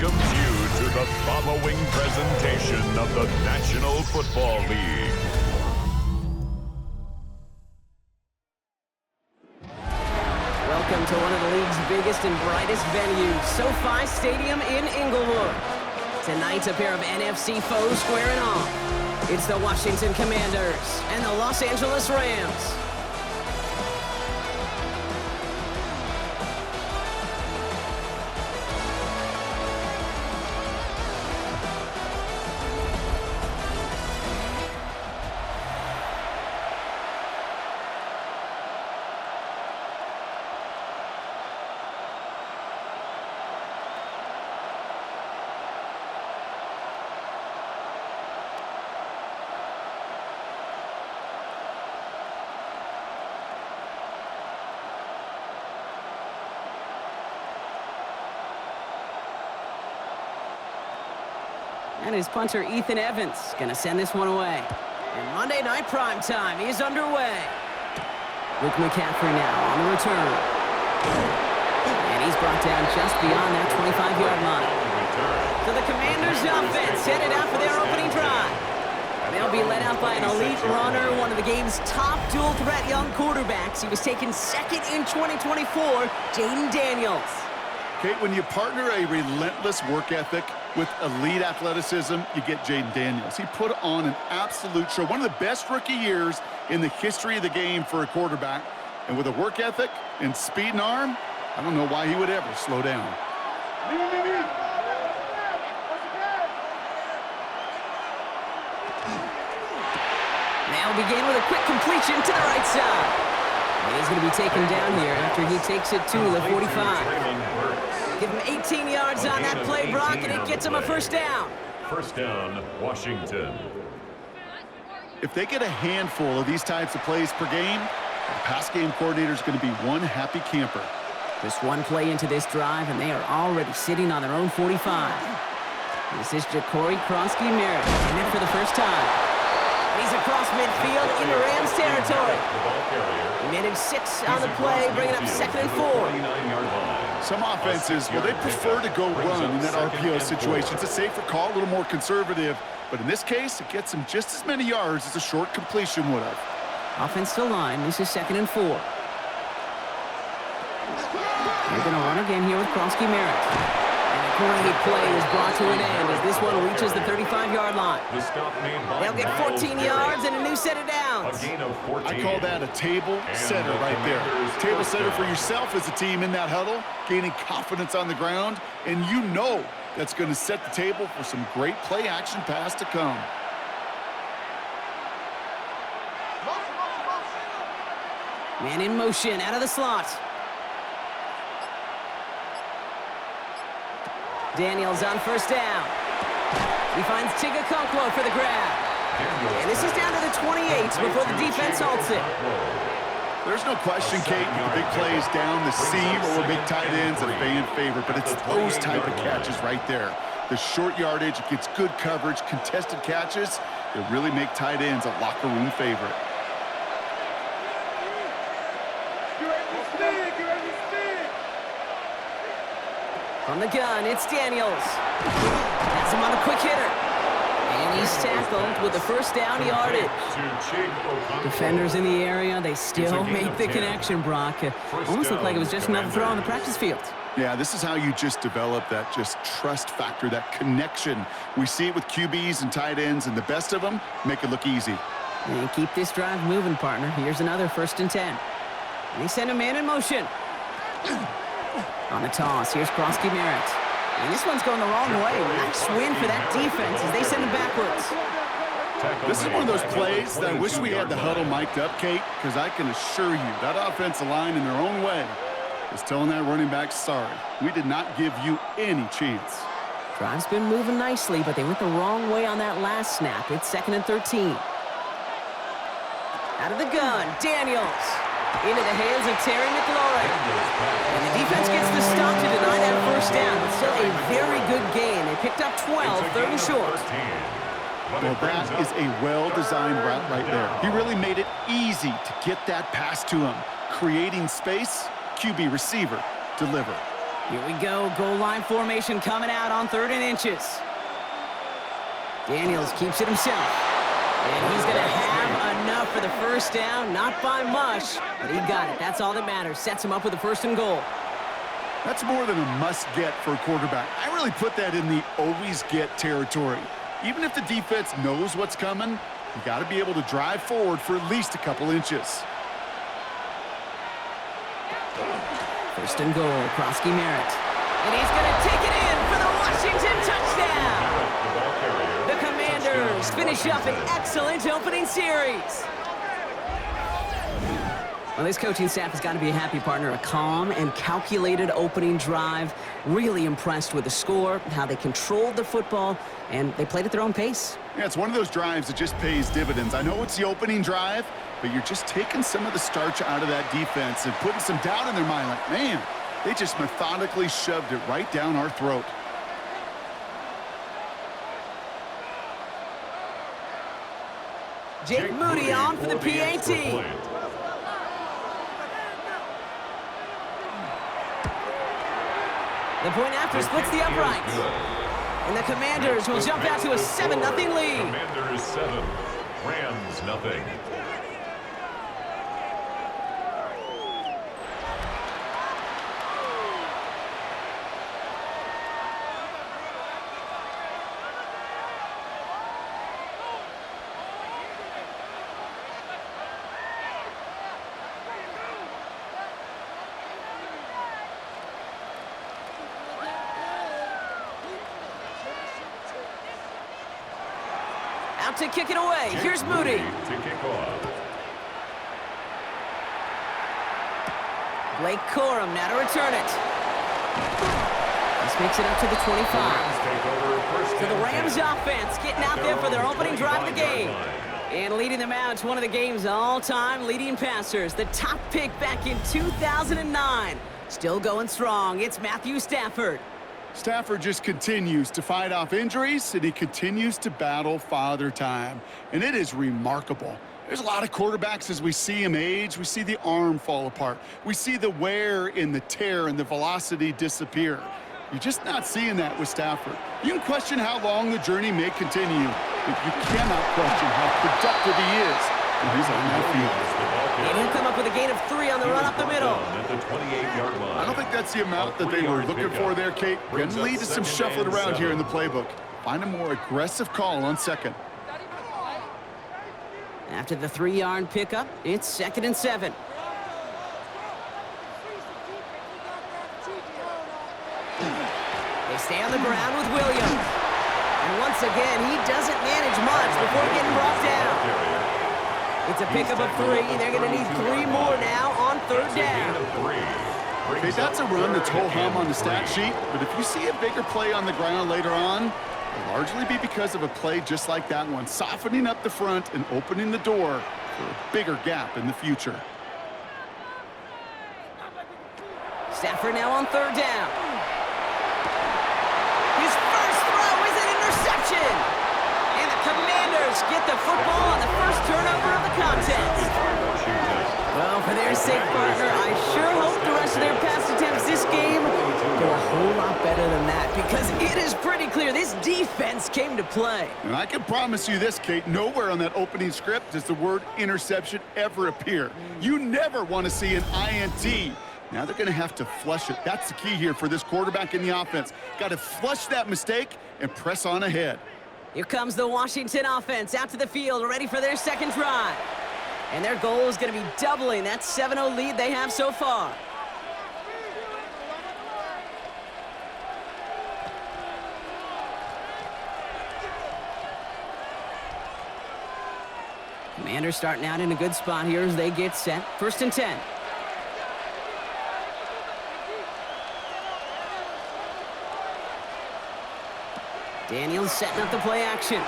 welcomes you to the following presentation of the National Football League. Welcome to one of the league's biggest and brightest venues, SoFi Stadium in Inglewood. Tonight, a pair of NFC foes squaring off. It's the Washington Commanders and the Los Angeles Rams. And his punter, Ethan Evans, going to send this one away. And Monday Night Primetime is underway. With McCaffrey now on the return. And he's brought down just beyond that 25-yard line. So the Commanders' offense headed out for their opening drive. They'll be led out by an elite runner, one of the game's top dual-threat young quarterbacks. He was taken second in 2024, Jaden Daniels. Kate, when you partner a relentless work ethic with elite athleticism, you get Jaden Daniels. He put on an absolute show. One of the best rookie years in the history of the game for a quarterback. And with a work ethic and speed and arm, I don't know why he would ever slow down. They'll begin with a quick completion to the right side. And he's going to be taken down here after he takes it to the 45. Give him 18 yards on that play, Brock, and it gets him a first down. First down, Washington. If they get a handful of these types of plays per game, the pass game coordinator is going to be one happy camper. Just one play into this drive, and they are already sitting on their own 45. This is Ja'Cory Kronsky-Merritt, in it for the first time. He's across midfield into Rams territory. He made him 6 on the play, bringing up 2nd and 4. Some offenses, well, they prefer to go run in that RPO situation. It's a safer call, a little more conservative. But in this case, it gets him just as many yards as a short completion would have. Offensive line, this is 2nd and 4. They're going to run again here with Kronsky-Merritt. Great play is brought to an end as this one reaches the 35-yard line. They'll get 14 yards and a new set of downs. I call that a table setter right there. Table setter for yourself as a team in that huddle, gaining confidence on the ground, and you know that's going to set the table for some great play action pass to come. Man in motion out of the slot. Daniels on first down. He finds Tigakonkwo for the grab. And this is down to the 28 before the defense halts it. There's no question, Kate, the big plays down the seam or big tight ends, a fan favorite, but it's those type of catches right there. The short yardage, it gets good coverage, contested catches, that really make tight ends a locker room favorite. From the gun, it's Daniels. That's him on a quick hitter. And he's tackled with the first down yardage. Defenders in the area, they still make the connection, Brock. Almost looked like it was just another throw on the practice field. Yeah, this is how you just develop that just trust factor, that connection. We see it with QBs and tight ends, and the best of them make it look easy. And keep this drive moving, partner. Here's another 1st and 10. And they send a man in motion. On the toss, here's Kronsky-Merritt. And this one's going the wrong way. Nice win for that defense as they send him backwards. This is one of those plays that I wish we had the huddle mic'd up, Kate, because I can assure you that offensive line in their own way is telling that running back, sorry, we did not give you any chance. Drive's been moving nicely, but they went the wrong way on that last snap. It's 2nd and 13. Out of the gun, Daniels. Into the hands of Terry McLaurin. And the defense gets the stop to deny that first down. But still a very good gain. They picked up 12, 3rd and short. Well, that is a well-designed route right there. He really made it easy to get that pass to him. Creating space, QB receiver, deliver. Here we go. Goal line formation coming out on 3rd and inches. Daniels keeps it himself. And he's going to have enough for the first down. Not by much, but he got it. That's all that matters. Sets him up with a 1st and goal. That's more than a must-get for a quarterback. I really put that in the always-get territory. Even if the defense knows what's coming, you got to be able to drive forward for at least a couple inches. 1st and goal, Krosky Merritt. And he's going to take it in for the Washington touchdown. The Commanders finish up an excellent opening series. Well, this coaching staff has got to be a happy partner. A calm and calculated opening drive. Really impressed with the score, how they controlled the football, and they played at their own pace. Yeah, it's one of those drives that just pays dividends. I know it's the opening drive, but you're just taking some of the starch out of that defense and putting some doubt in their mind. Like, man, they just methodically shoved it right down our throat. Jake Moody on for the PAT. The point after splits the uprights. And the Commanders will jump out to a 7-0 lead. Commanders 7, Rams nothing. Out to kick it away. Here's Moody. To kick off. Blake Corum now to return it. This makes it up to the 25. So the Rams offense getting out there for their opening drive of the game. And leading them out to one of the game's all-time leading passers. The top pick back in 2009. Still going strong. It's Matthew Stafford. Stafford just continues to fight off injuries, and he continues to battle father time. And it is remarkable. There's a lot of quarterbacks as we see him age. We see the arm fall apart. We see the wear in the tear and the velocity disappear. You're just not seeing that with Stafford. You can question how long the journey may continue, but you cannot question how productive he is when he's on that field. And he'll come up with a gain of 3 on the run up the middle. At the 28-yard line. I don't think that's the amount that they were looking for there, Kate. Going to lead to some shuffling around here in the playbook. Find a more aggressive call on 2nd. After the 3-yard pickup, it's 2nd and 7. They stay on the ground with Williams. And once again, he doesn't manage much before getting brought down. It's a pickup of 3. They're going to need 3 more now on 3rd down. Okay, that's a run that's ho-hum on the stat sheet, but if you see a bigger play on the ground later on, it'll largely be because of a play just like that one, softening up the front and opening the door for a bigger gap in the future. Stafford now on 3rd down. His first throw is an interception. And the Commanders get the football on the first turnover of the contest. Well, for their sake, partner, I sure hope the rest of their pass attempts this game go a whole lot better than that, because it is pretty clear this defense came to play. And I can promise you this, Kate, nowhere on that opening script does the word interception ever appear. You never want to see an INT. Now they're going to have to flush it. That's the key here for this quarterback in the offense. Got to flush that mistake and press on ahead. Here comes the Washington offense out to the field, ready for their 2nd drive. And their goal is going to be doubling that 7-0 lead they have so far. Commanders starting out in a good spot here as they get set. 1st and 10. Daniels setting up the play action.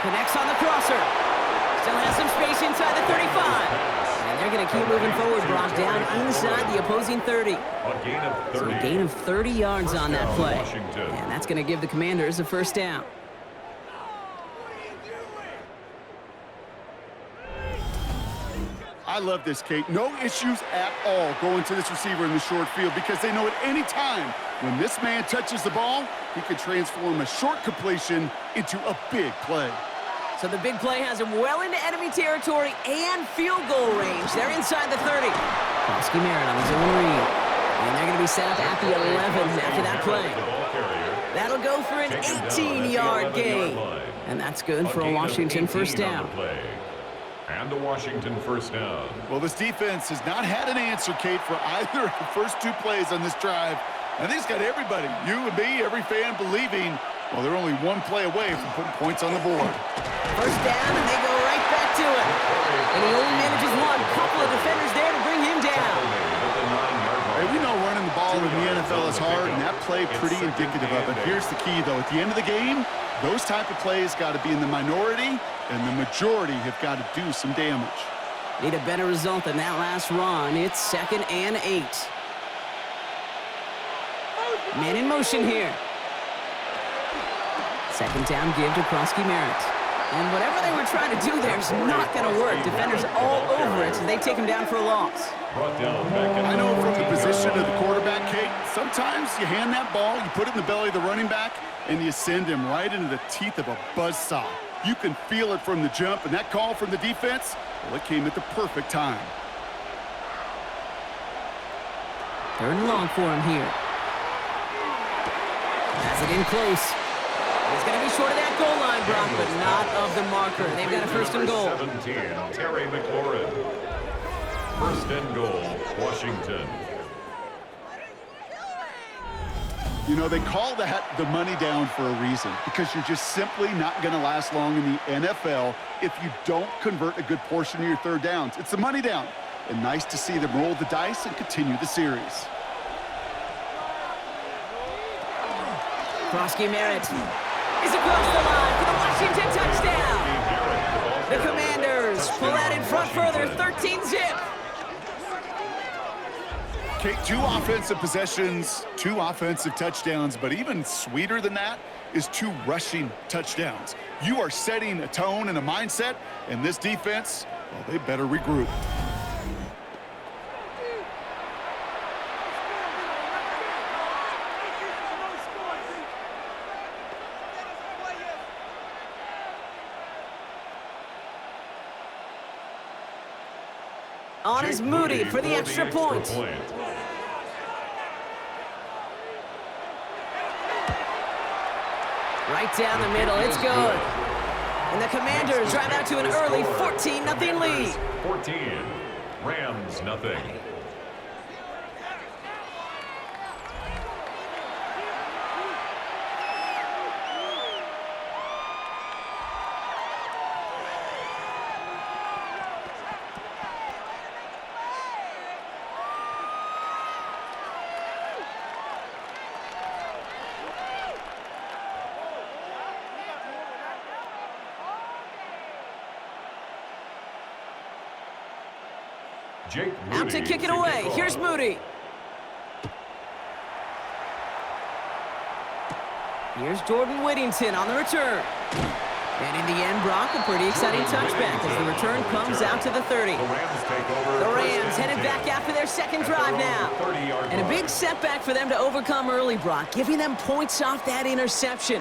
Connects on the crosser. Still has some space inside the 35. And they're going to keep moving forward. Brought down inside the opposing 30. So a gain of 30 yards on that play. And that's going to give the Commanders a 1st down. I love this, Kate. No issues at all going to this receiver in the short field because they know at any time when this man touches the ball, he can transform a short completion into a big play. So the big play has him well into enemy territory and field goal range. They're inside the 30. Krosky Merritt on his own read. And they're going to be set up at the 11 after that play. That'll go for an 18-yard gain. And that's good for a Washington first down. And a Washington first down. Well, this defense has not had an answer, Kate, for either of the first two plays on this drive. I think it's got everybody, you and me, every fan believing, well, they're only one play away from putting points on the board. First down, and they go right back to it. And he only manages one. Couple of defenders there to bring him down. Hey, we know running the ball in the NFL is hard, and that play pretty indicative of it. Here's the key, though. At the end of the game, those type of plays got to be in the minority, and the majority have got to do some damage. Need a better result than that last run. It's 2nd and 8. Man in motion here. Second down give to Krosky Merritt. And whatever they were trying to do there is not going to work. Defenders all over it, so they take him down for a loss. I know from the position of the quarterback, Kate, sometimes you hand that ball, you put it in the belly of the running back, and you send him right into the teeth of a buzzsaw. You can feel it from the jump, and that call from the defense, well, it came at the perfect time. 3rd and long for him here. Has it in close. He's going to be short of that goal line, Brock, but not of the marker. They've got a 1st and goal. 17, Terry McLaurin. 1st and goal, Washington. You know, they call that the money down for a reason because you're just simply not going to last long in the NFL if you don't convert a good portion of your 3rd downs. It's the money down, and nice to see them roll the dice and continue the series. Krosky Merritt is across the line for the Washington touchdown. The Commanders pull that in front further, 13-zip. Okay, 2 offensive possessions, 2 offensive touchdowns, but even sweeter than that is 2 rushing touchdowns. You are setting a tone and a mindset, and this defense, well, they better regroup. On is Moody for the extra point. Right down the middle, it's good. And the Commanders drive out to an early 14-0 lead. 14, Rams nothing. Out to kick it away. Here's Moody. Here's Jordan Whittington on the return. And in the end, Brock, a pretty exciting touchback as the return comes out to the 30. The Rams headed back after their 2nd drive now. And a big setback for them to overcome early, Brock, giving them points off that interception.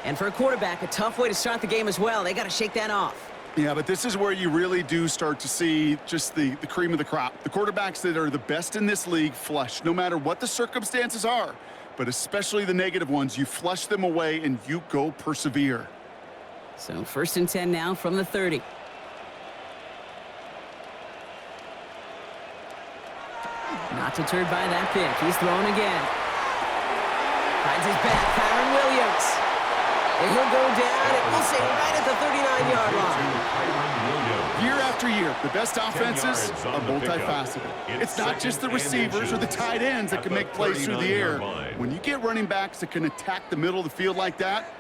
And for a quarterback, a tough way to start the game as well. They got to shake that off. Yeah, but this is where you really do start to see just the cream of the crop. The quarterbacks that are the best in this league flush, no matter what the circumstances are, but especially the negative ones. You flush them away and you go persevere. So 1st and 10 now from the 30. Not deterred by that pick. He's throwing again. Finds his back, Kyron Williams. And he'll go down, and we'll say right at the 39-yard line. Year after year, the best offenses are multifaceted. It's not just the receivers or the tight ends that can make plays through the air. When you get running backs that can attack the middle of the field like that,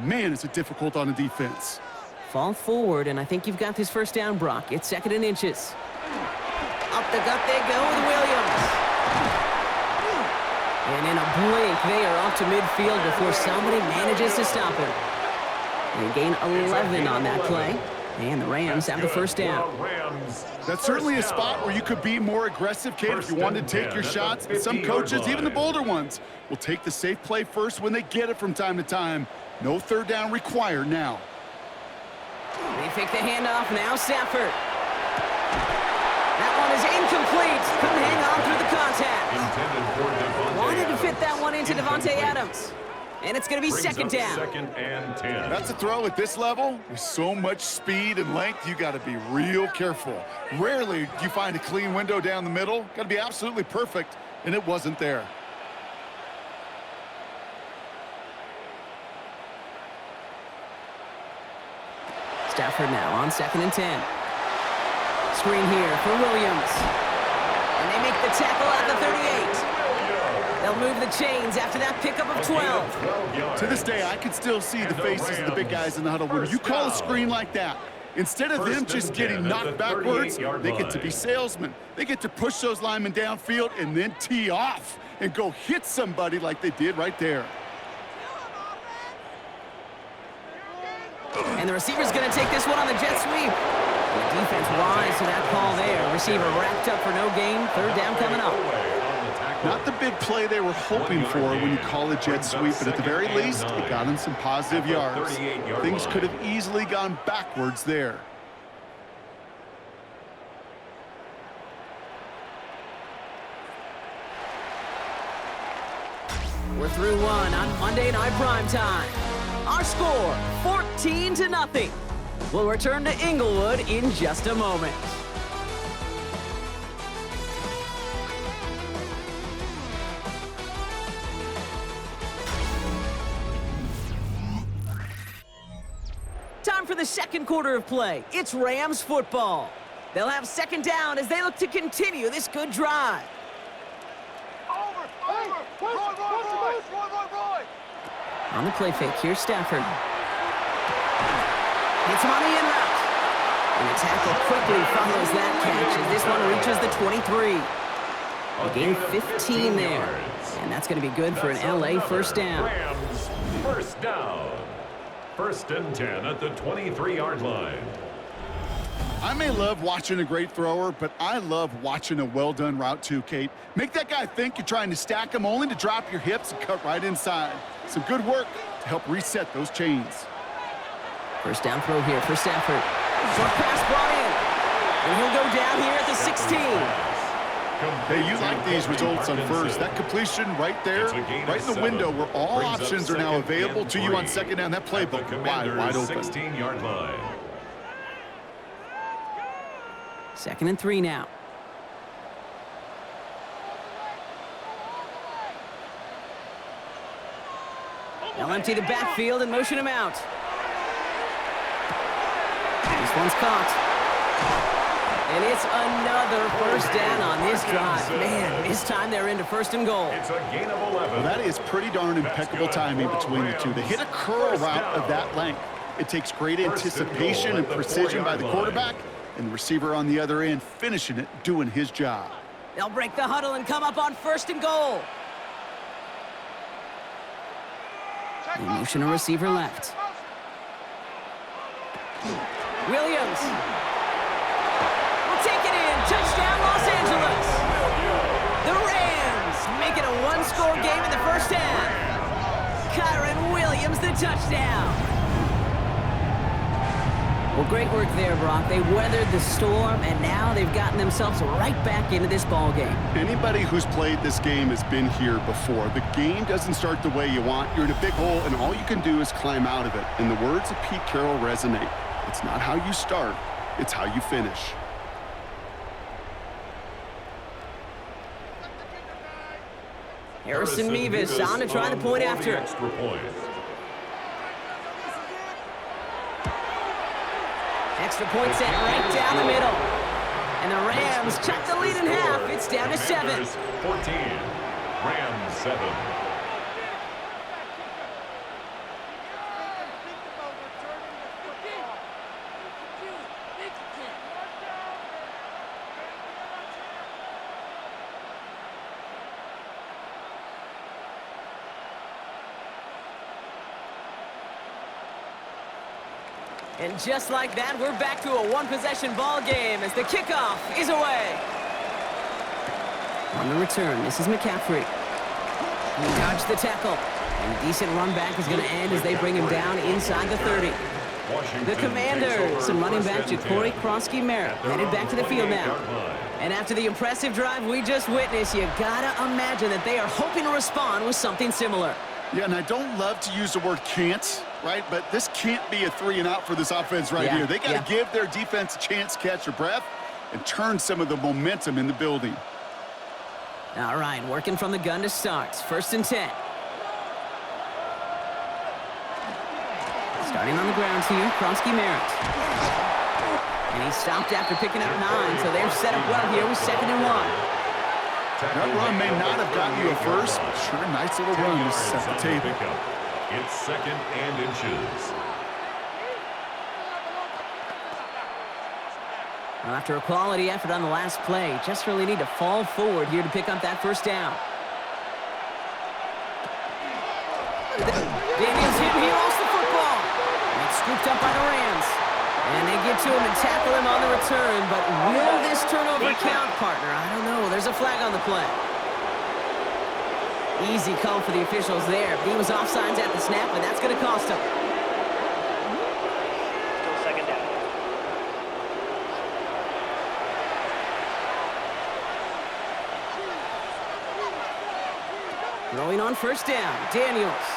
man, is it difficult on a defense. Fall forward, and I think you've got this 1st down, Brock. It's 2nd and inches. Up the gut they go with Williams. And in a blink, they are off to midfield before somebody manages to stop him. They gain 11 on that play. And the Rams have the first down. That's certainly a spot where you could be more aggressive, Kate, if you wanted to take your shots. But some coaches, even the bolder ones, will take the safe play first when they get it from time to time. No third down required now. They fake the handoff. Now Stafford. That one is incomplete. Couldn't hang on through the contact. Wanted to fit that one into Devontae Adams. And it's going to be second down. Second and 10. That's a throw at this level. With so much speed and length, you got to be real careful. Rarely do you find a clean window down the middle. Got to be absolutely perfect, and it wasn't there. Stafford now on second and 10. Screen here for Williams. And they make the tackle at the 38. They'll move the chains after that pickup of 12. To this day, I can still see the faces of the big guys in the huddle. When you call a screen like that, instead of them just getting knocked backwards, they get to be salesmen. They get to push those linemen downfield and then tee off and go hit somebody like they did right there. And the receiver's going to take this one on the jet sweep. And the defense wise to that call there. Receiver wrapped up for no gain. Third down coming up. Not the big play they were hoping for when you call a jet sweep, but at the very least, it got them some positive yards. Things could have easily gone backwards there. We're through one on Monday Night Primetime. Our score, 14-0. We'll return to Inglewood in just a moment. Time for the second quarter of play. It's Rams football. They'll have second down as they look to continue this good drive. On the play fake, here's Stafford. Hits him on the in route. And the tackle quickly follows that catch as this one reaches the 23. A gain 15 there. And that's going to be good for an LA first down. Rams first down. First and 10 at the 23-yard line. I may love watching a great thrower, but I love watching a well-done route too, Kate. Make that guy think you're trying to stack him only to drop your hips and cut right inside. Some good work to help reset those chains. First down throw here for Stafford. Short pass brought in. And he'll go down here at the 16. Hey, you like these results on first. That completion right there, right in the window where all options are now available to you on second down. That playbook wide open. 16-yard line. Second and 3 now. They'll empty the backfield and motion him out. This one's caught. And it's another first down on this drive. Man, this time they're into first and goal. It's a gain of 11. Well, that is pretty darn impeccable timing between the two. They hit a curl route of that length. It takes great anticipation and precision by the quarterback, and the receiver on the other end finishing it, doing his job. They'll break the huddle and come up on first and goal. They motion a receiver left. Williams. Will take it in. Touchdown, Los Angeles. The Rams make it a one-score game in the first half. Kyron Williams, the touchdown. Well, great work there, Brock. They weathered the storm, and now they've gotten themselves right back into this ball game. Anybody who's played this game has been here before. The game doesn't start the way you want. You're in a big hole, and all you can do is climb out of it. And the words of Pete Carroll resonate. It's not how you start, it's how you finish. Harrison Mevis on to try the point after. Extra point. Extra point set right down the middle. And the Rams cut the lead in half. It's down to 7. 14. Rams 7. And just like that, we're back to a one-possession ball game as the kickoff is away. On the return, this is McCaffrey. He dodged the tackle. And a decent run back is going to end as they bring him down inside the 30. The Commanders, some running back Corey Krosky-Merritt, headed back to the field now. And after the impressive drive we just witnessed, you gotta imagine that they are hoping to respond with something similar. Yeah, and I don't love to use the word can't, right? But this can't be a 3-and-out for this offense right here. They got to give their defense a chance to catch their breath and turn some of the momentum in the building. All right, working from the gun to start. 1st and 10. Starting on the ground here, Krosky-Merritt. And he stopped after picking up 9, so they're set up well here with 2nd and 1. That run may not have gotten you a first, but sure, nice little run to set the table. It's 2nd and inches. Well, after a quality effort on the last play, just really need to fall forward here to pick up that 1st down. Daniels hit, he lost the football. It's scooped up by the Rams. And they get to him and tackle him on the return, but will this turnover count, partner? I don't know. There's a flag on the play. Easy call for the officials there. He was offsides at the snap, and that's going to cost him. Still 2nd down. Throwing on 1st down, Daniels.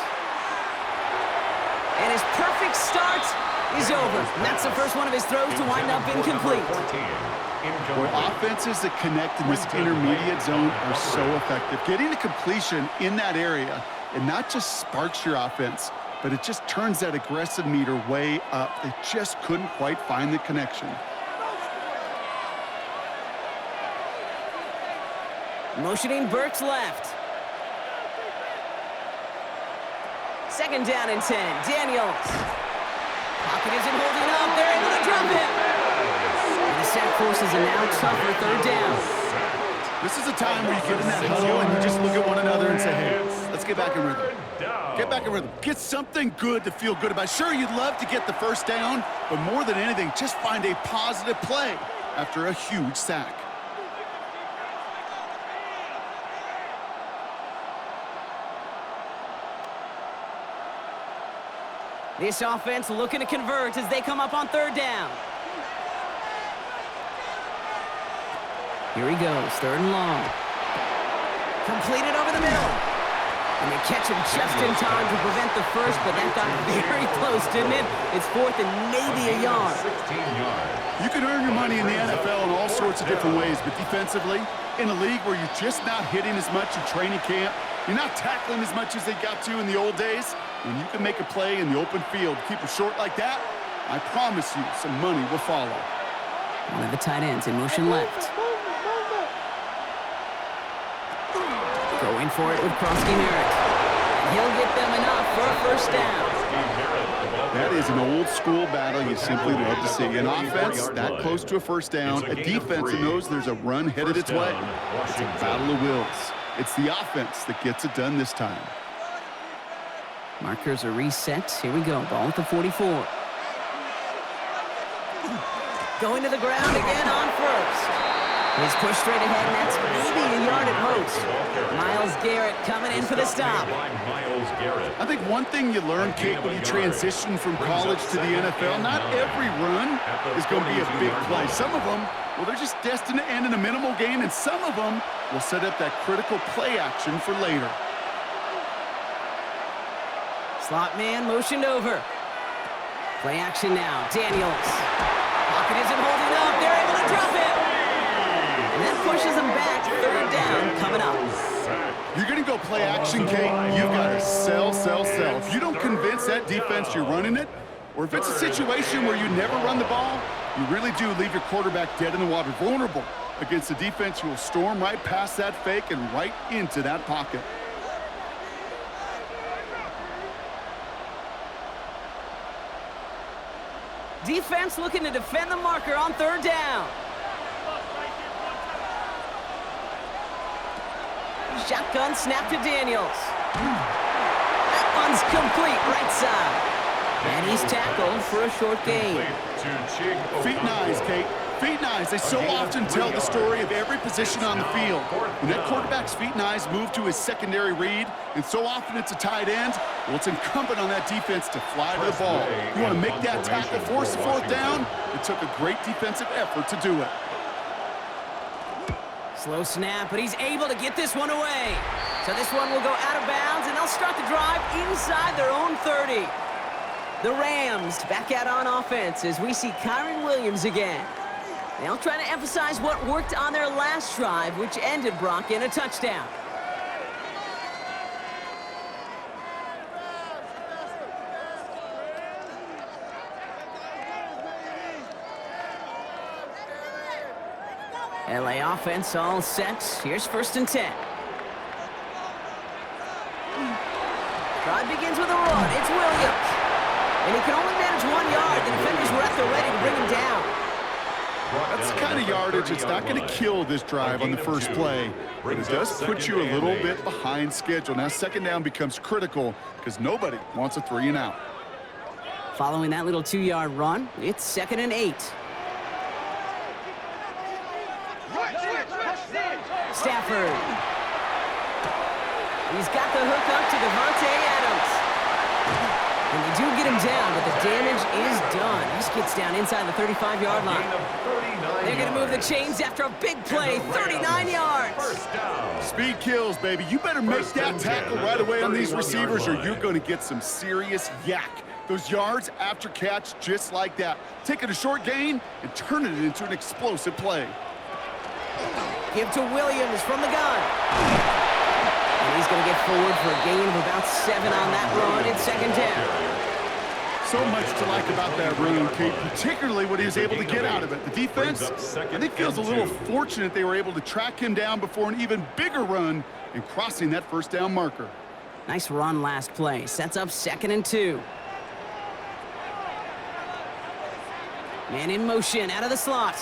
And his perfect start is over. And that's the first one of his throws to wind up incomplete. Boy, offenses that connect in this intermediate zone are so effective. Getting a completion in that area, it not just sparks your offense, but it just turns that aggressive meter way up. They just couldn't quite find the connection. Motioning Burks left. 2nd down and 10. Daniels. Pocket isn't holding up. They're able to drop him. And the sack forces a now tougher 3rd down. This is a time where you get in that huddle and you just look at one another and say, hey, let's get back in rhythm. Get back in rhythm. Get something good to feel good about. Sure, you'd love to get the 1st down, but more than anything, just find a positive play after a huge sack. This offense looking to convert as they come up on 3rd down. Here he goes, 3rd and long. Completed over the middle. And they catch him just in time to prevent the first, but that got very close, didn't it? It's 4th and maybe a yard. 16 yards. You can earn your money in the NFL in all sorts of different ways, but defensively, in a league where you're just not hitting as much in training camp, you're not tackling as much as they got to in the old days, when you can make a play in the open field, keep it short like that, I promise you some money will follow. One of the tight ends in motion left. Going for it with Krosky-Merritt. And he'll get them enough for a 1st down. That is an old-school battle you simply love to see. An offense that close to a 1st down, a defense that knows there's a run headed its way. It's a battle of wills. It's the offense that gets it done this time. Markers are reset. Here we go. Ball at the 44. Going to the ground again on 1st. He's pushed straight ahead, and that's maybe a yard at most. Myles Garrett coming in for the stop. I think one thing you learn, Kate, when you transition from college to the NFL, not every run is going to be a big play. Some of them, well, they're just destined to end in a minimal gain, and some of them will set up that critical play action for later. Slot man motioned over. Play action now. Daniels. Pocket isn't holding up. They're able to drop it. And that pushes them back. 3rd down coming up. You're going to go play action, Kate. You've got to sell. If you don't convince that defense you're running it, or if it's a situation where you never run the ball, you really do leave your quarterback dead in the water, vulnerable against a defense who will storm right past that fake and right into that pocket. Defense looking to defend the marker on 3rd down. Shotgun snap to Daniels. That one's complete right side. And he's tackled for a short gain. Feet nice, Kate. Feet nice. They so often tell the story of every position on the field. When that quarterback's feet nice move to his secondary read, and so often it's a tight end, well, it's incumbent on that defense to fly to the ball. You want to make that tackle, force the fourth down? It took a great defensive effort to do it. Slow snap, but he's able to get this one away. So this one will go out of bounds, and they'll start the drive inside their own 30. The Rams back out on offense as we see Kyron Williams again. They'll try to emphasize what worked on their last drive, which ended, Brock, in a touchdown. LA offense all set. Here's 1st and 10. Drive begins with a run. It's Williams. And he can only manage 1 yard. The defenders were at the ready to bring him down. That's the kind of yardage. It's not going to kill this drive on the first play, but it does put you a little bit behind schedule. Now 2nd down becomes critical because nobody wants a 3 and out. Following that little 2-yard run, it's 2nd and 8. Stafford. He's got the hook up to Devontae Adams. And they do get him down, but the damage is done. He gets down inside the 35-yard line. They're going to move the chains after a big play, 39 yards. Speed kills, baby. You better make that tackle right away on these receivers or you're going to get some serious yak. Those yards after catch just like that. Taking a short gain and turning it into an explosive play. Give to Williams from the gun. And he's going to get forward for a gain of about 7 on that run in 2nd down. So much to like about that run, Kate, particularly what he was able to get out of it. The defense, I think, feels a little fortunate they were able to track him down before an even bigger run and crossing that 1st down marker. Nice run last play. Sets up 2nd and 2. Man in motion out of the slot.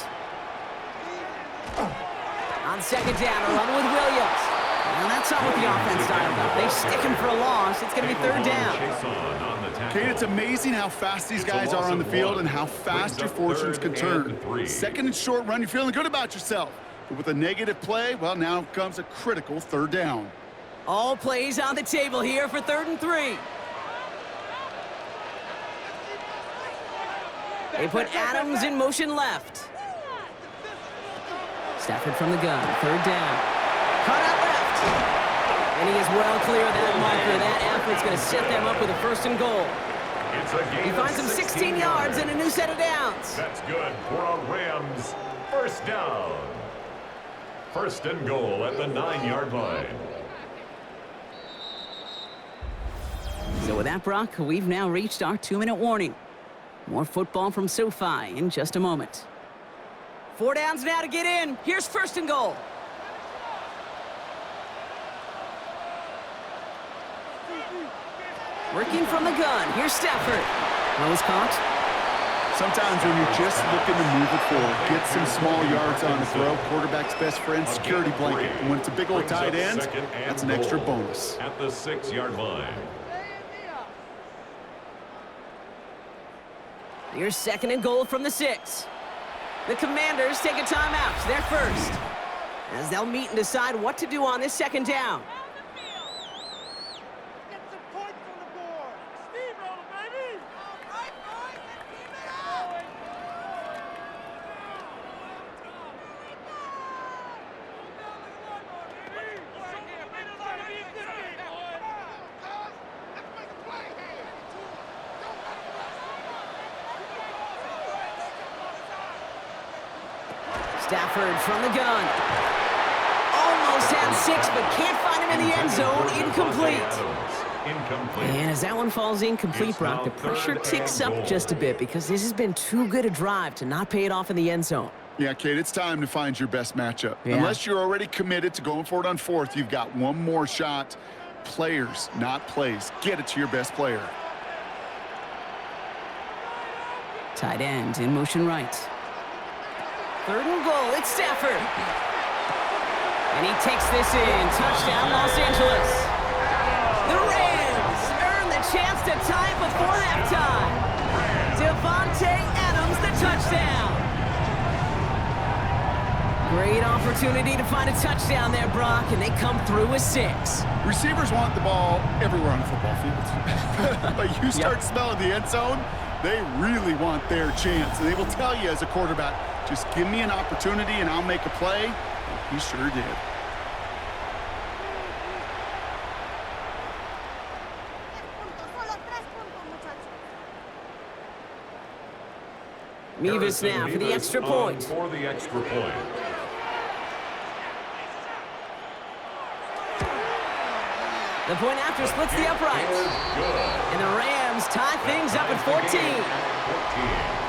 On 2nd down, a run with Williams. And that's not what the offense dialed up. They stick him for a loss. It's going to be 3rd down. Kate, it's amazing how fast these guys are on the field and how fast your fortunes can turn. 2nd and short run, you're feeling good about yourself. But with a negative play, well, now comes a critical 3rd down. All plays on the table here for 3rd and 3. They put Adams in motion left. Stafford from the gun, 3rd down. Cut out left. And he is well clear of that marker. That effort's going to set them up with a 1st and goal. He finds him 16 yards and a new set of downs. That's good for a Rams 1st down. 1st and goal at the 9-yard line. So with that, Brock, we've now reached our 2-minute warning. More football from SoFi in just a moment. 4 downs now to get in. Here's 1st and goal. Working from the gun. Here's Stafford. Well, caught. Sometimes when you're just looking to move it forward, get some small yards on the throw, quarterback's best friend, security blanket. And when it's a big old tight end, that's an extra bonus. At the 6-yard line. Here's 2nd and goal from the 6. The Commanders take a timeout. They're first, as they'll meet and decide what to do on this 2nd down. Get some points on the board. Steamroller, baby. All right, boys. Let's keep it going. Stafford from the gun. Almost had 6, but can't find him in the end zone. Incomplete. And as that one falls incomplete, Brock, the pressure ticks up just a bit because this has been too good a drive to not pay it off in the end zone. Yeah, Kate, it's time to find your best matchup. Yeah. Unless you're already committed to going for it on 4th, you've got one more shot. Players, not plays. Get it to your best player. Tight end in motion right. 3rd and goal. It's Stafford. And he takes this in. Touchdown, Los Angeles. The Rams earn the chance to tie it before halftime. Great opportunity to find a touchdown there, Brock, and they come through with 6. Receivers want the ball everywhere on the football field. But you start smelling the end zone, they really want their chance. And they will tell you as a quarterback, just give me an opportunity and I'll make a play. And he sure did. Mevis now for the extra point. For the extra point. The point after splits the uprights. And the Rams tie things up at 14.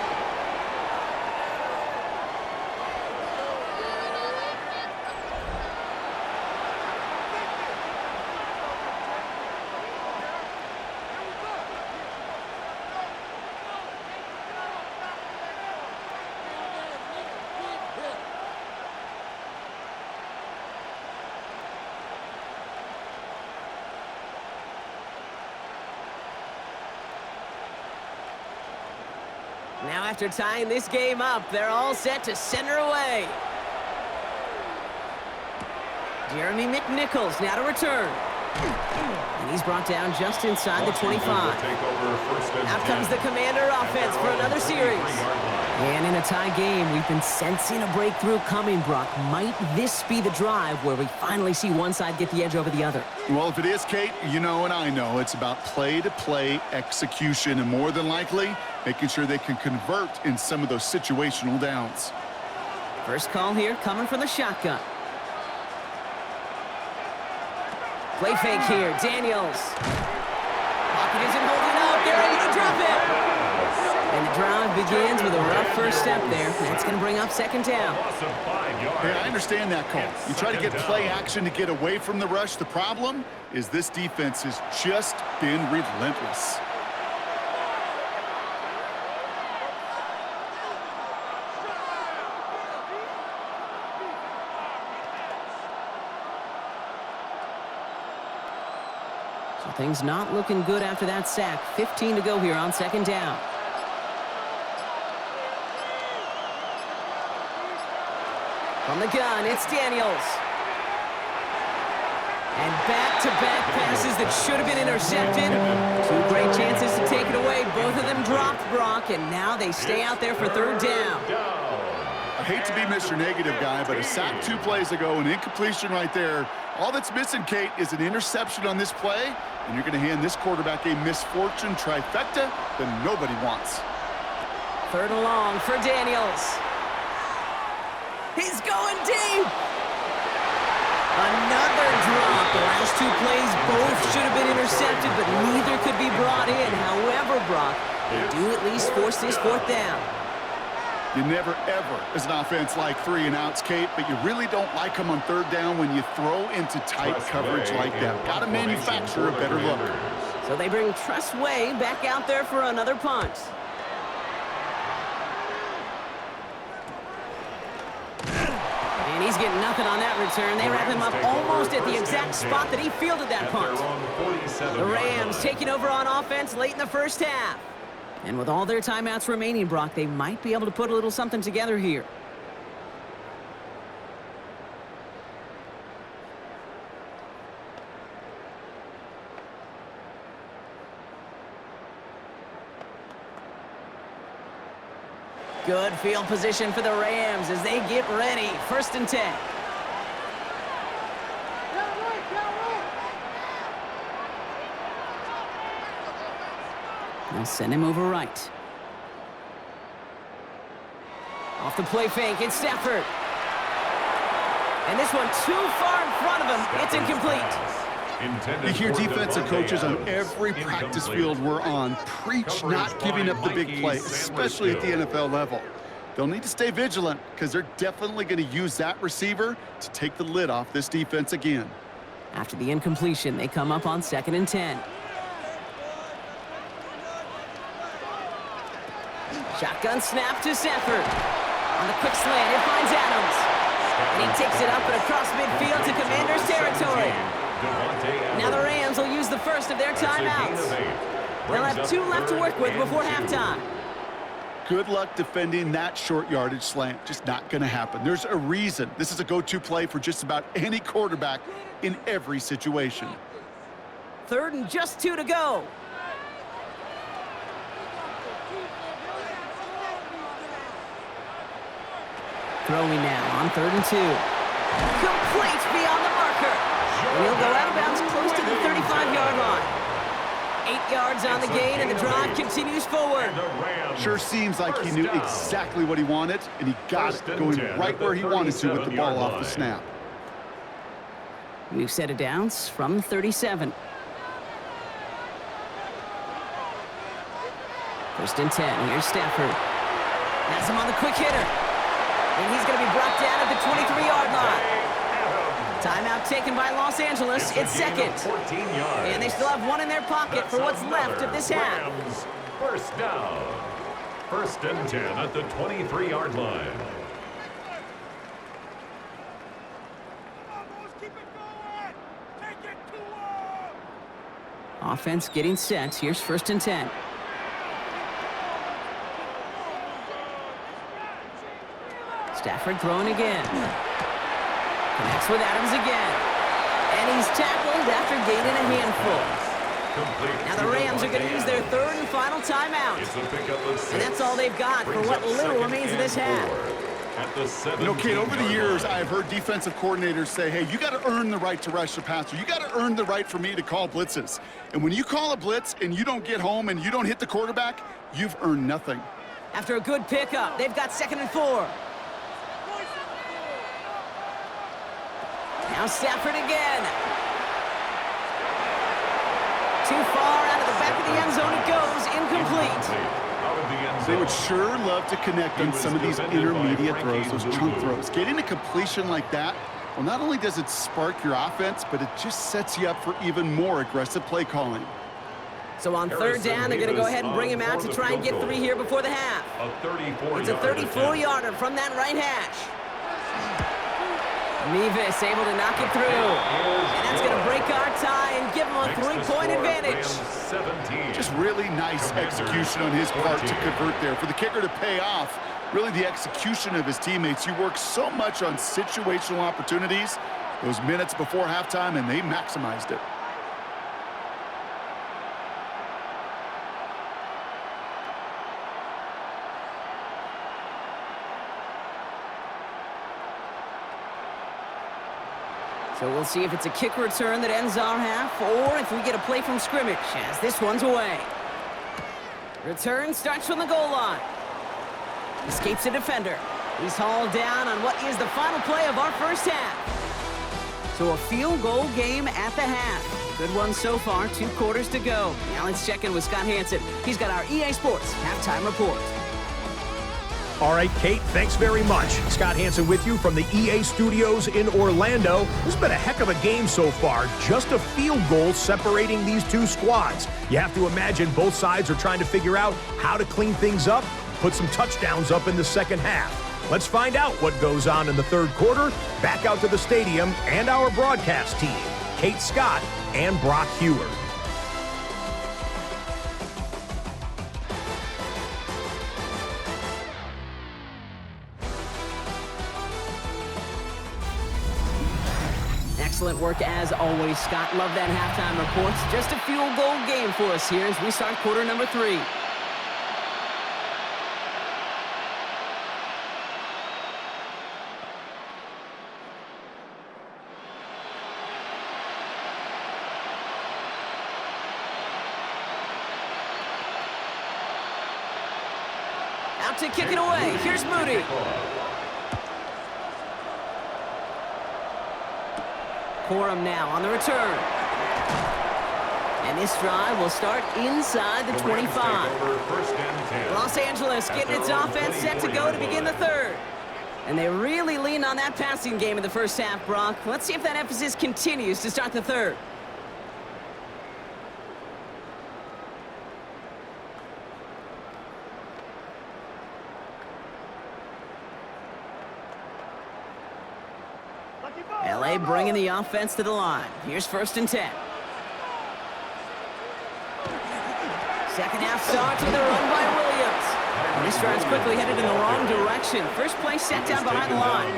Now after tying this game up, they're all set to center away. Jeremy McNichols now to return. And he's brought down just inside the 25. Out comes the Commander offense for another series. And in a tie game, we've been sensing a breakthrough coming, Brock. Might this be the drive where we finally see one side get the edge over the other? Well, if it is, Kate, you know and I know it's about play-to-play execution and more than likely making sure they can convert in some of those situational downs. First call here coming from the shotgun. Play fake here, Daniels. Pocket isn't holding up, they're able to drop it. And the drive begins with a rough first step there. That's going to bring up second down. Hey, I understand that call. You try to get play action to get away from the rush. The problem is this defense has just been relentless. So things not looking good after that sack. 15 to go here on second down. From the gun, it's Daniels. And back-to-back passes that should have been intercepted. 2 great chances to take it away. Both of them dropped, Brock, and now they stay out there for third down. I hate to be Mr. Negative guy, but a sack 2 plays ago, an incompletion right there. All that's missing, Kate, is an interception on this play, and you're going to hand this quarterback a misfortune trifecta that nobody wants. Third and long for Daniels. He's going deep. Another drop. The last 2 plays both should have been intercepted, but neither could be brought in. However, Brock, they do at least force this fourth down. You never, ever, as an offense, like 3 and outs, Kate, but you really don't like them on third down when you throw into tight coverage like that. Got to manufacture a better look. So they bring Tressway back out there for another punt. And he's getting nothing on that return. They wrap him up almost at the exact spot that he fielded that punt. The Rams taking over on offense late in the first half. And with all their timeouts remaining, Brock, they might be able to put a little something together here. Good field position for the Rams as they get ready. 1st and 10. They'll send him over right. Off the play fake, it's Stafford. And this one too far in front of him. It's incomplete. You hear defensive coaches on every practice field we're on preach not giving up the big play, especially at the NFL level. They'll need to stay vigilant because they're definitely going to use that receiver to take the lid off this defense again. After the incompletion, they come up on 2nd and 10. Shotgun snap to Stafford. On the quick slant, it finds Adams. And he takes it up and across midfield to Commander's territory. Now the Rams will use the first of their timeouts. They'll have 2 left to work with before halftime. Good luck defending that short yardage slant. Just not going to happen. There's a reason. This is a go-to play for just about any quarterback in every situation. 3rd and just 2 to go. Throwing now on 3rd and 2. Complete beyond the marker. And he'll go out of bounds close to the 35-yard line. 8 yards on the gain, and the drive continues forward. Sure seems like he knew exactly what he wanted, and he got it going right where he wanted to with the ball off the snap. New set of downs from 37. 1st and 10. Here's Stafford. Has him on the quick hitter. And he's going to be brought down at the 23-yard line. Timeout taken by Los Angeles. It's 2nd. And they still have 1 in their pocket for what's left of this half. 1st down. 1st and 10 at the 23-yard line. Offense getting set. Here's 1st and 10. Stafford throwing again. Connects with Adams again. And he's tackled after gaining a handful. Now the Rams are going to use their 3rd and final timeout. And that's all they've got for what little remains of this half. You know, Kate, over the years, I've heard defensive coordinators say, hey, you got to earn the right to rush the passer. You got to earn the right for me to call blitzes. And when you call a blitz and you don't get home and you don't hit the quarterback, you've earned nothing. After a good pickup, they've got 2nd and 4. Now Stafford again. Too far out of the back of the end zone it goes. Incomplete. They would sure love to connect on some of these intermediate throws, those chunk throws. Getting a completion like that, well, not only does it spark your offense, but it just sets you up for even more aggressive play calling. So on 3rd down, they're going to go ahead and bring him out to try and get 3 here before the half. It's a 34-yarder from that right hash. Mevis able to knock it through. And that's going to break our tie and give him a 3-point advantage. Just really nice execution on his part to convert there. For the kicker to pay off, really the execution of his teammates. He works so much on situational opportunities those minutes before halftime, and they maximized it. So we'll see if it's a kick return that ends our half, or if we get a play from scrimmage, as this one's away. Return starts from the goal line. Escapes a defender. He's hauled down on what is the final play of our first half. So a field goal game at the half. Good one so far, 2 quarters to go. Now let's check in with Scott Hansen. He's got our EA Sports halftime report. All right, Kate, thanks very much. Scott Hansen with you from the EA Studios in Orlando. This has been a heck of a game so far. Just a field goal separating these 2 squads. You have to imagine both sides are trying to figure out how to clean things up, put some touchdowns up in the second half. Let's find out what goes on in the 3rd quarter. Back out to the stadium and our broadcast team, Kate Scott and Brock Heward. Excellent work as always, Scott. Love that halftime report. Just a field goal game for us here as we start quarter number 3. Out to kick it away. Here's Moody. Corum now on the return. And this drive will start inside the 25. Los Angeles getting its offense set to go to begin the 3rd. And they really leaned on that passing game in the first half, Brock. Let's see if that emphasis continues to start the 3rd. LA bringing the offense to the line. Here's 1st and 10. Second half starts with a run by Williams. This drive's quickly headed in the wrong direction. First play set down behind the line.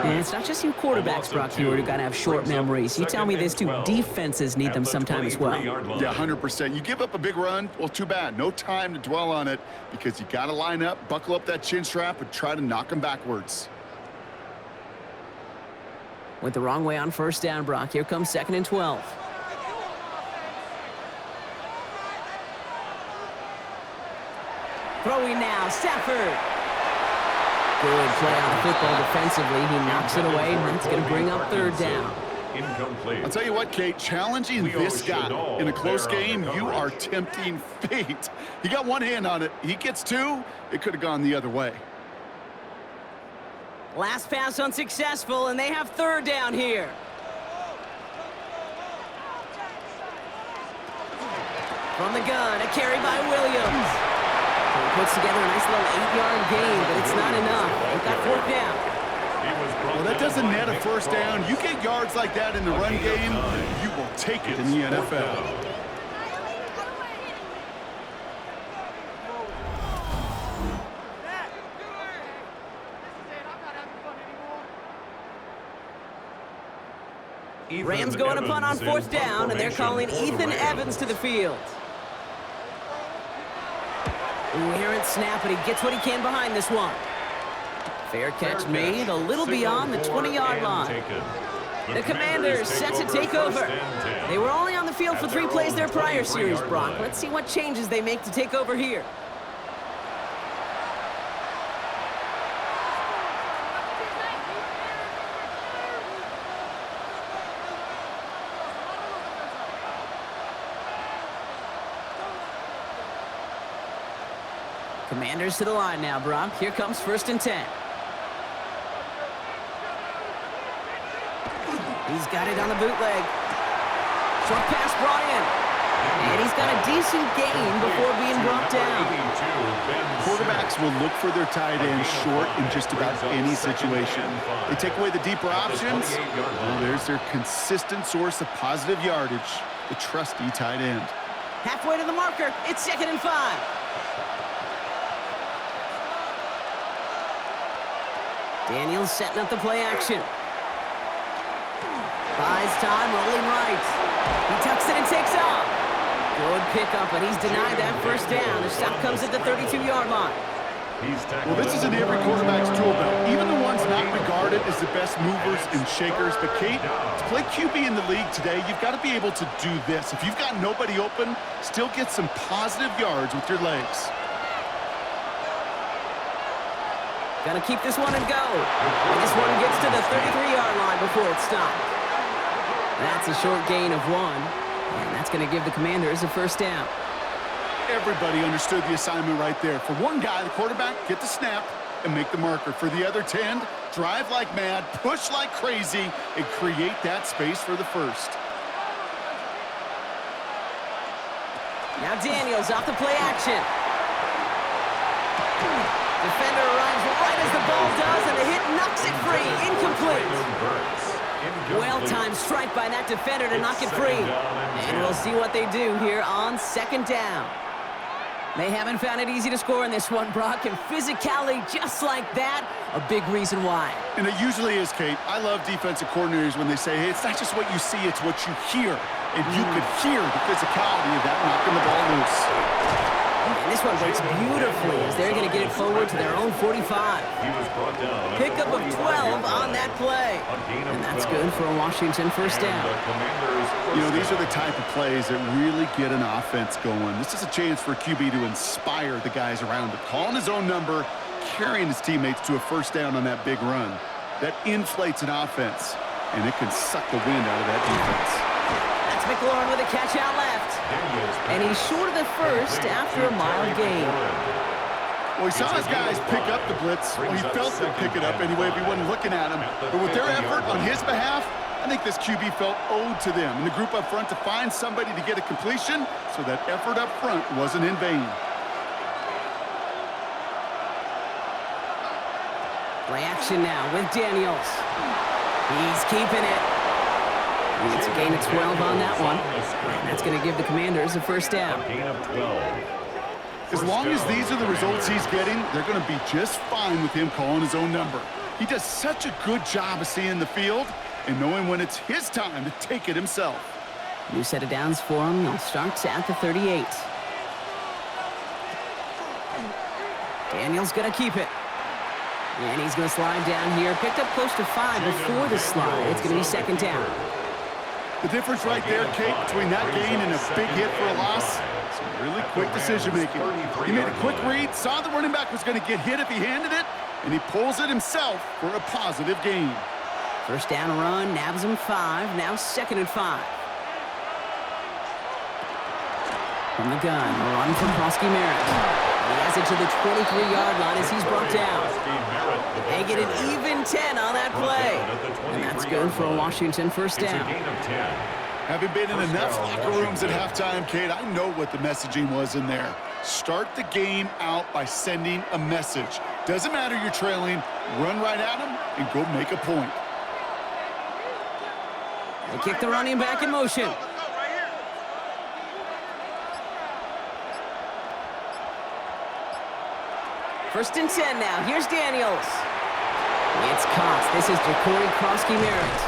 And it's not just you quarterbacks, Brock Hewitt, who got to have short memories. You tell me this too, defenses need them sometime as well. Yeah, 100%. You give up a big run, well, too bad. No time to dwell on it because you got to line up, buckle up that chin strap, and try to knock them backwards. Went the wrong way on first down, Brock. Here comes 2nd and 12. Throwing now, Stafford. Good play on the football defensively. He knocks it away, and that's going to bring up 3rd down. Incomplete. I'll tell you what, Kate, challenging this guy in a close game, you are tempting fate. He got one hand on it. He gets 2. It could have gone the other way. Last pass unsuccessful, and they have 3rd down here. From the gun, a carry by Williams. He puts together a nice little 8-yard gain, but it's not enough. They've got 4th down. Well, that doesn't net a first down. You get yards like that in the run game, you will take it in the NFL. Rams going to punt on 4th down, and they're calling Ethan Evans to the field. Errant snap, and he gets what he can behind this one. Fair catch made, a little beyond the 20-yard line. The Commanders set to take over. They were only on the field for 3 plays their prior series, Brock. Let's see what changes they make to take over here. Commanders to the line now, Brock. Here comes 1st and 10. He's got it on the bootleg. Short pass brought in. And he's got a decent gain before being brought down. Quarterbacks will look for their tight end short in just about any situation. They take away the deeper options. Well, there's their consistent source of positive yardage, the trusty tight end. Halfway to the marker. It's 2nd and 5. Daniels setting up the play action. Buys time, rolling right. He tucks it and takes off. Good pickup, but he's denied that first down. The stop comes at the 32-yard line. Well, this is in every quarterback's tool belt, even the ones not regarded as the best movers and shakers. But, Kate, to play QB in the league today, you've got to be able to do this. If you've got nobody open, still get some positive yards with your legs. Gonna keep this one and go. And this one gets to the 33-yard line before it's stopped. That's a short gain of 1. And that's gonna give the Commanders a first down. Everybody understood the assignment right there. For one guy, the quarterback, get the snap and make the marker. For the other 10, drive like mad, push like crazy, and create that space for the first. Now Daniels off the play action. Defender arrives right as the ball does, and the hit knocks it free. Incomplete. Well-timed strike by that defender to knock it free. And we'll see what they do here on 2nd down. They haven't found it easy to score in this one, Brock, and physicality just like that, a big reason why. And it usually is, Kate. I love defensive coordinators when they say, hey, it's not just what you see, it's what you hear. And you could hear the physicality of that knocking the ball loose. And this one breaks beautifully as they're going to get it forward to their own 45. Pickup of 12 on that play. And that's good for a Washington first down. You know, these are the type of plays that really get an offense going. This is a chance for a QB to inspire the guys around him. Calling his own number, carrying his teammates to a first down on that big run. That inflates an offense, and it can suck the wind out of that defense. McLaurin with a catch out left. And he's short of the first after a mild gain. Well, he saw his guys pick up the blitz. Well, he felt them pick it up anyway if he wasn't looking at him. But with their effort on his behalf, I think this QB felt owed to them and the group up front to find somebody to get a completion, so that effort up front wasn't in vain. Play action now with Daniels. He's keeping it. It's a gain of 12 on that one. And that's going to give the Commanders a first down. Gain of 12. As long as these are the results he's getting, they're going to be just fine with him calling his own number. He does such a good job of seeing the field and knowing when it's his time to take it himself. New set of downs for him. He'll start at the 38. Daniel's going to keep it. And he's going to slide down here. Picked up close to 5 before the slide. It's going to be second down. The difference right there, Kate, between that gain and a big hit for a loss, some really quick decision-making. He made a quick read, saw the running back was going to get hit if he handed it, and he pulls it himself for a positive gain. First down run, nabs him 5. Now second and 5. From the gun, a run from Krosky Merritt. He has it to the 23-yard line as he's brought down. They get an even 10 on that play. And that's good for a Washington first down. Having been in enough locker rooms at halftime, Kate, I know what the messaging was in there. Start the game out by sending a message. Doesn't matter you're trailing, run right at them and go make a point. They kick the running back in motion. First and 10 now. Here's Daniels. It's caught. This is Jacory Krosky Merritt.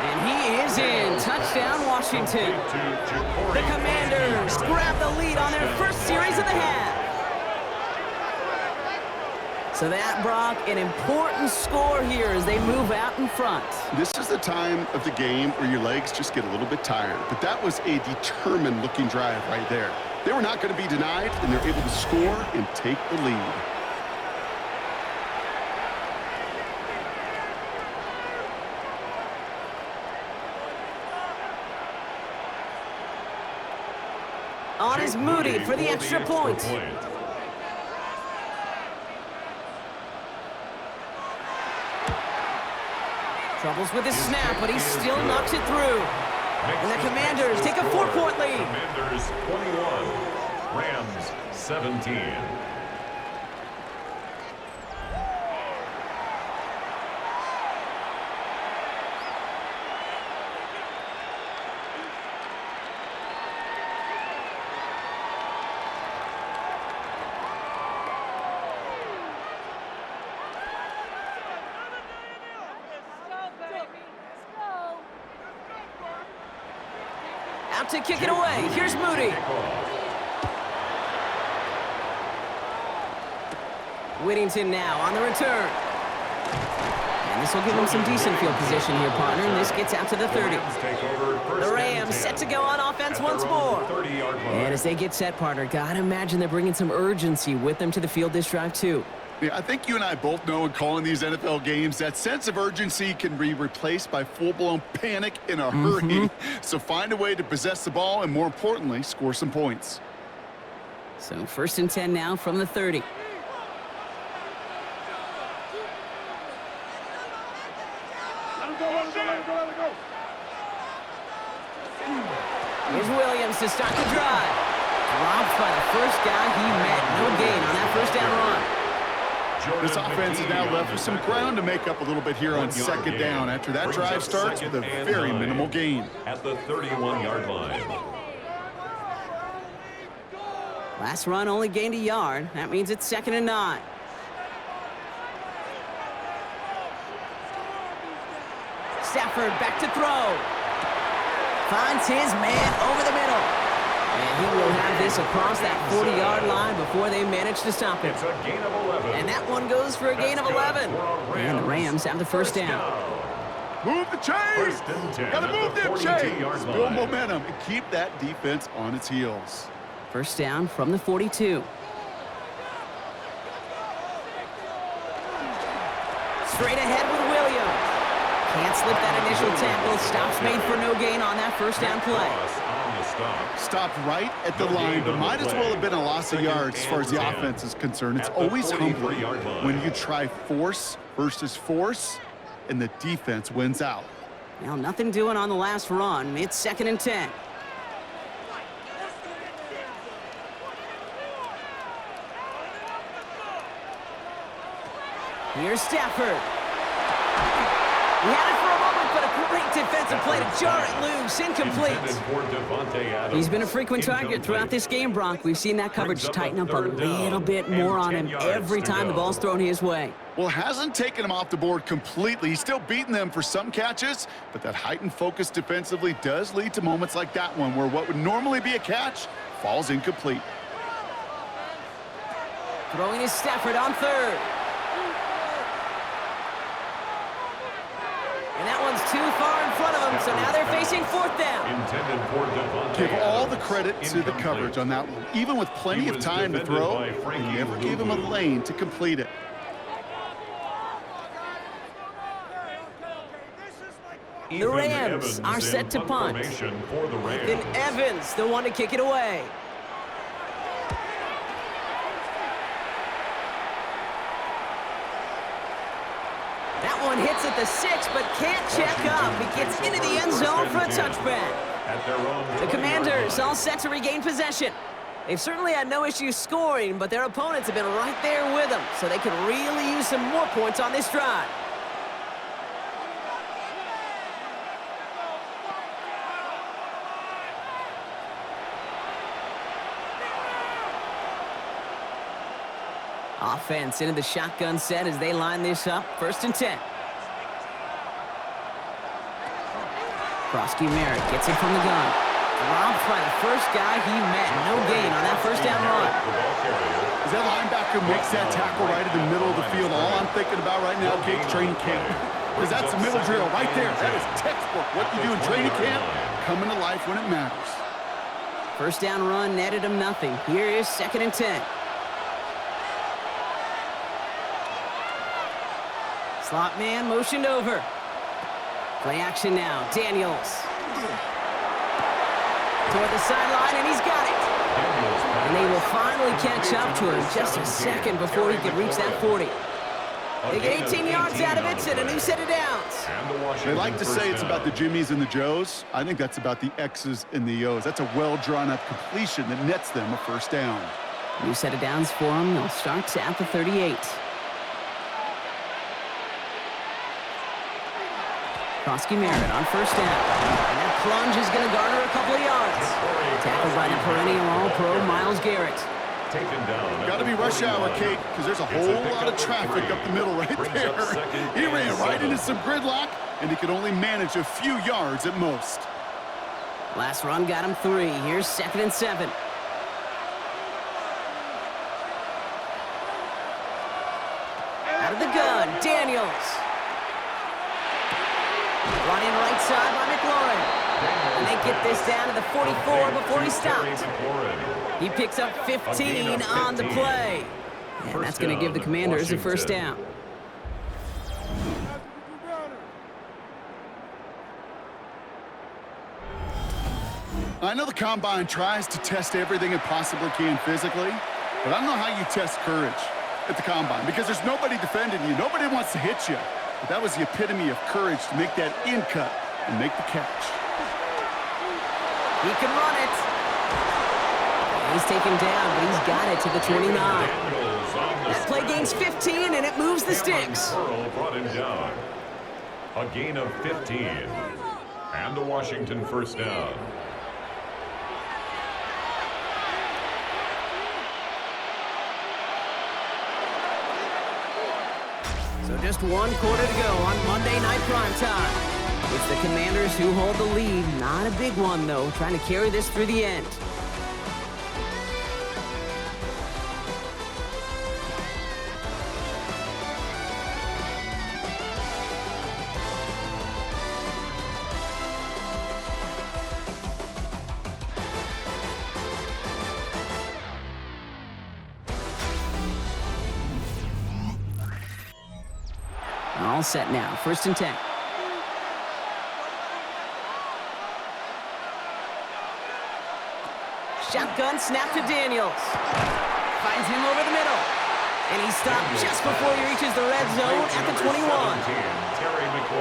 And he is in. Touchdown, Washington. The Commanders grab the lead on their first series of the half. So that, Brock, an important score here as they move out in front. This is the time of the game where your legs just get a little bit tired. But that was a determined-looking drive right there. They were not going to be denied, and they're able to score and take the lead. On is Moody for the extra point. Troubles with his snap, but he still knocks it through. And the Commanders take a 4-point lead. Commanders 21, Rams 17. Out to kick it away. Here's Moody. Whittington now on the return. And this will give him some decent field position here, partner. And this gets out to the 30. The Rams set to go on offense once more. And as they get set, partner, gotta imagine they're bringing some urgency with them to the field this drive, too. Yeah, I think you and I both know in calling these NFL games that sense of urgency can be replaced by full-blown panic in a hurry. So find a way to possess the ball and, more importantly, score some points. So first and 10 now from the 30. Here's Williams to start the drive. Dropped by the first guy he met. No gain on that first down run. This offense is now left with some ground to make up a little bit here on second down after that drive starts with a very minimal gain. At the 31-yard line. Last run only gained a yard. That means it's second and 9. Stafford back to throw. Finds his man over the middle. And he will have this across that 40-yard line before they manage to stop it. It's a gain of 11. And that one goes for a gain of 11. And the Rams have the first down. Move the chains! First and 10 Gotta move them chains! 42-yard line. Build momentum and keep that defense on its heels. First down from the 42. Straight ahead with Williams. Can't slip that initial tackle. Stops made for no gain on that first down play. Stopped right at the line, but might as well have been a loss of yards as far as the offense is concerned. It's always humbling when you try force versus force and the defense wins out. Well, nothing doing on the last run. It's second and 10. Here's Stafford. He had it for a moment, but a great Great defensive play to jar it loose. Incomplete. Intended for Devontae Adams. He's been a frequent target throughout this game, Bronk. We've seen that coverage tighten up a little bit more on him every time the ball's thrown his way. Well, hasn't taken him off the board completely. He's still beating them for some catches, but that heightened focus defensively does lead to moments like that one where what would normally be a catch falls incomplete. Throwing is Stafford on third. And that one's too far in front of them, so now they're facing fourth down. Intended for Devontae Give all the Adams. credit to the coverage on that one. Even with plenty of time to throw, they never gave him a lane to complete it. The Rams are set to punt. For the Rams. Then Evans, the one to kick it away. That one hits at the 6, but can't check up. He gets into the end zone for a touchback. At their own The 20-yard Commanders line. all set to regain possession. They've certainly had no issue scoring, but their opponents have been right there with them, so they could really use some more points on this drive. Offense into the shotgun set as they line this up. 1st and 10. Krosky Merritt gets it from the gun. Robbed by the first guy he met. No gain on that first down run. As that linebacker makes that tackle right in the middle of the field, all I'm thinking about right now, Kate, training camp. Because that's a middle drill right there. That is textbook. What you do in training camp, coming to life when it matters. First down run netted him nothing. Here is 2nd and 10. Slot man motioned over. Play action now. Daniels. Toward the sideline, and he's got it. And they will finally catch up to him just a second before he can reach that 40. They get 18 yards out of it and a new set of downs. They like to say it's about the Jimmies and the Joes. I think that's about the X's and the O's. That's a well-drawn-up completion that nets them a first down. New set of downs for them. They'll start at the 38. Krosky Merritt on first down. And that plunge is going to garner a couple of yards. Tackled by the perennial All-Pro Myles Garrett. Taken down. Got to be rush hour, Kate, because there's a whole lot of traffic up the middle right there. He ran right into some gridlock, and he could only manage a few yards at most. Last run got him 3. Here's 2nd and 7. Out of the gun, Daniels. Run in right side by McLaurin. And they get this down to the 44 before he stops. He picks up 15 on the play. And that's going to give the Commanders a first down. I know the Combine tries to test everything it possibly can physically, but I don't know how you test courage at the Combine because there's nobody defending you. Nobody wants to hit you. But that was the epitome of courage to make that in cut and make the catch. He can run it. He's taken down, but he's got it to the 29. That play gains 15, and it moves the Stix. Brought him down. A gain of 15. And the Washington first down. So just 1 quarter to go on Monday Night Primetime. It's the Commanders who hold the lead. Not a big one, though, trying to carry this through the end. All set now. 1st and 10. Shotgun snap to Daniels. Finds him over the middle. And he stopped just before he reaches the red zone at the 21.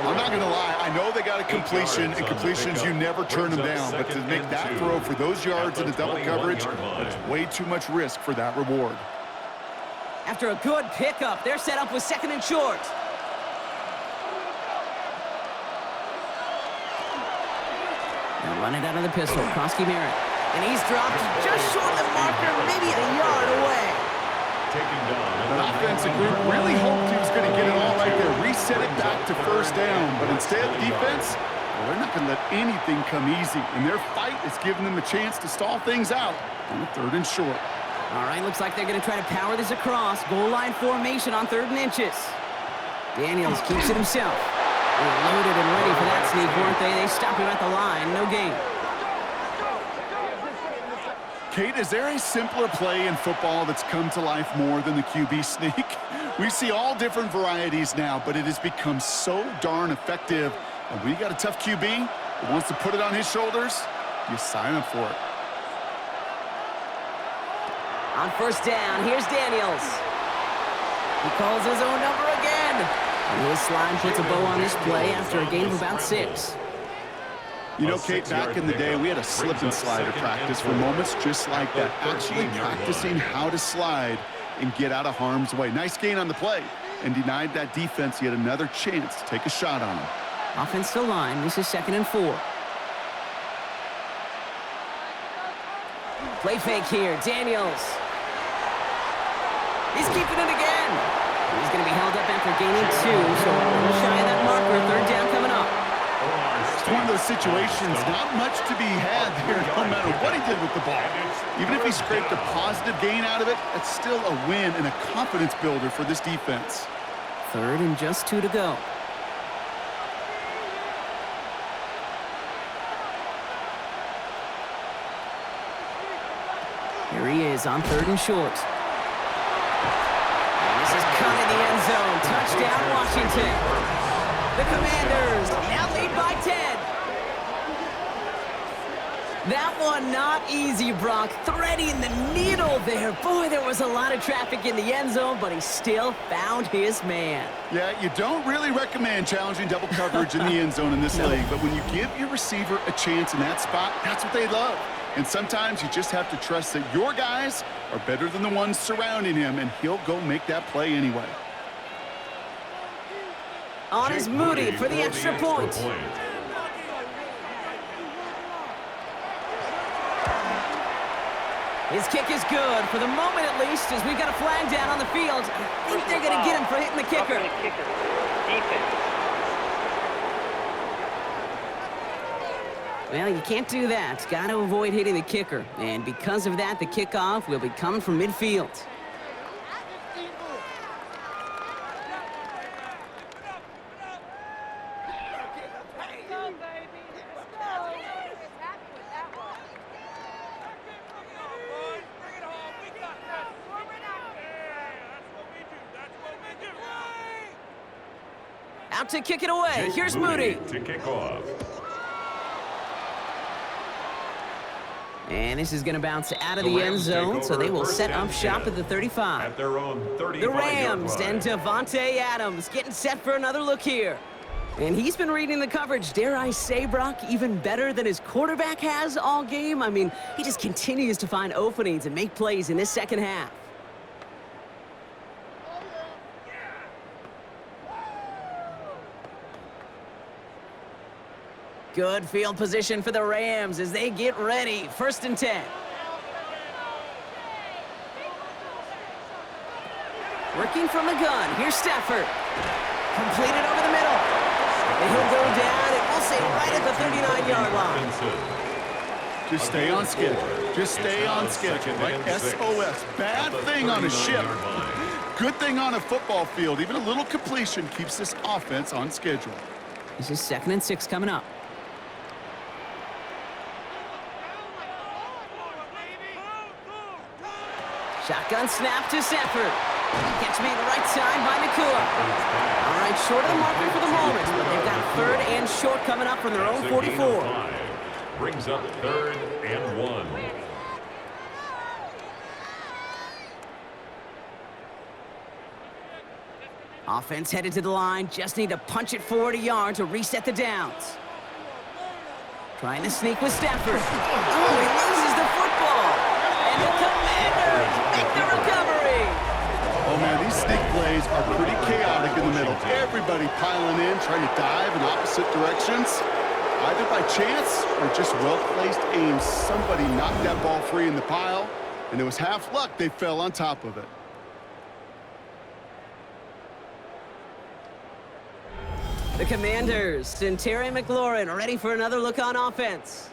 I'm not going to lie. I know they got a completion, and completions, you never turn them down. But to make that throw for those yards in the double coverage, that's way too much risk for that reward. After a good pickup, they're set up with 2nd and short. They'll run it out of the pistol. Krosky Merritt. And he's dropped just short of the marker, maybe a yard away. Taken down. The offensive group really hoped he was going to get it all right there, reset it back to first down. But instead, the defense, well, they're not going to let anything come easy. And their fight is giving them a chance to stall things out on the 3rd and short. All right, looks like they're going to try to power this across. Goal line formation on 3rd and inches. Daniels keeps it himself. They were loaded and ready for that sneak, weren't they? They stopped him at the line. No gain. Kate, is there a simpler play in football that's come to life more than the QB sneak? We see all different varieties now, but it has become so darn effective. And when you got a tough QB that wants to put it on his shoulders, you sign up for it. On 1st down, here's Daniels. He calls his own number again. And his slide puts a bow on this play after a gain of about 6. You know, Kate, back in the day, we had a slip and slide practice for moments just like that. Actually practicing how to slide and get out of harm's way. Nice gain on the play and denied that defense yet another chance to take a shot on him. Offensive line, this is 2nd and 4. Play fake here, Daniels. He's keeping it again. He's going to be held up after gaining 2, so a little shy of that marker. 3rd down coming up. It's one of those situations, not much to be had there, no matter what he did with the ball. Even if he scraped a positive gain out of it, that's still a win and a confidence builder for this defense. 3rd and just 2 to go. Here he is on 3rd and short. And this is cut in the end zone. Touchdown, Washington. The Commanders now lead by 10. That one not easy, Brock. Threading the needle there. Boy, there was a lot of traffic in the end zone, but he still found his man. Yeah, you don't really recommend challenging double coverage in the end zone in this league, but when you give your receiver a chance in that spot, that's what they love. And sometimes you just have to trust that your guys are better than the ones surrounding him, and he'll go make that play anyway. On is Moody for the extra point. His kick is good, for the moment at least, as we've got a flag down on the field. I think they're going to get him for hitting the kicker. Well, you can't do that. Got to avoid hitting the kicker. And because of that, the kickoff will be coming from midfield. Out to kick it away. Here's Moody. To kick off. And this is going to bounce out of the end zone, so they will set up shop at the 35. At their own 35-yard The Rams line. and Davante Adams getting set for another look here. And he's been reading the coverage, dare I say, Brock, even better than his quarterback has all game. I mean, he just continues to find openings and make plays in this second half. Good field position for the Rams as they get ready. 1st and 10. Working from the gun. Here's Stafford. Completed over the middle. And he'll go down, and we'll say right at the 39-yard line. Just stay on schedule. Just stay on schedule. Like SOS. Bad thing on a ship. Good thing on a football field. Even a little completion keeps this offense on schedule. This is 2nd and 6 coming up. Shotgun snap to Stafford. Catch made the right side by Nakua. All right, short of the marker for the moment, but they've got 3rd and short coming up from their own 44. Brings up 3rd and 1. Offense headed to the line. Just need to punch it forward a yard to reset the downs. Trying to sneak with Stafford. Oh, he loses the football. And the Commanders make the recovery. Oh, man, these sneak plays are pretty chaotic in the middle. Everybody piling in, trying to dive in opposite directions. Either by chance or just well-placed aim, somebody knocked that ball free in the pile, and it was half luck they fell on top of it. The Commanders and Terry McLaurin ready for another look on offense.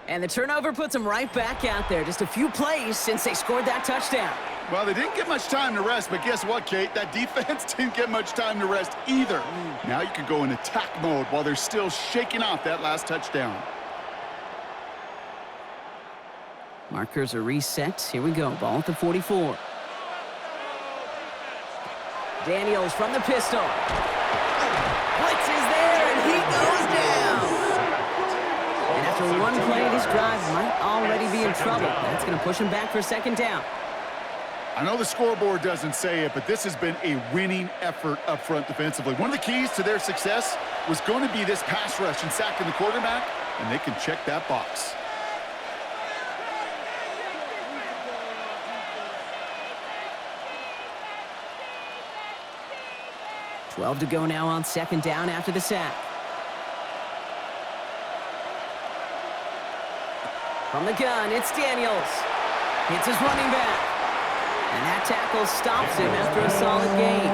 And the turnover puts them right back out there. Just a few plays since they scored that touchdown. Well, they didn't get much time to rest, but guess what, Kate? That defense didn't get much time to rest either. Now you can go in attack mode while they're still shaking off that last touchdown. Markers are reset. Here we go. Ball at the 44. Daniels from the pistol. Blitz is there, and he goes down. And after one play, this drive might already be in trouble. That's going to push him back for second down. I know the scoreboard doesn't say it, but this has been a winning effort up front defensively. One of the keys to their success was going to be this pass rush and sacking the quarterback, and they can check that box. $12 to go now on second down after the sack. From the gun, it's Daniels. Hits his running back. And that tackle stops him after a solid gain.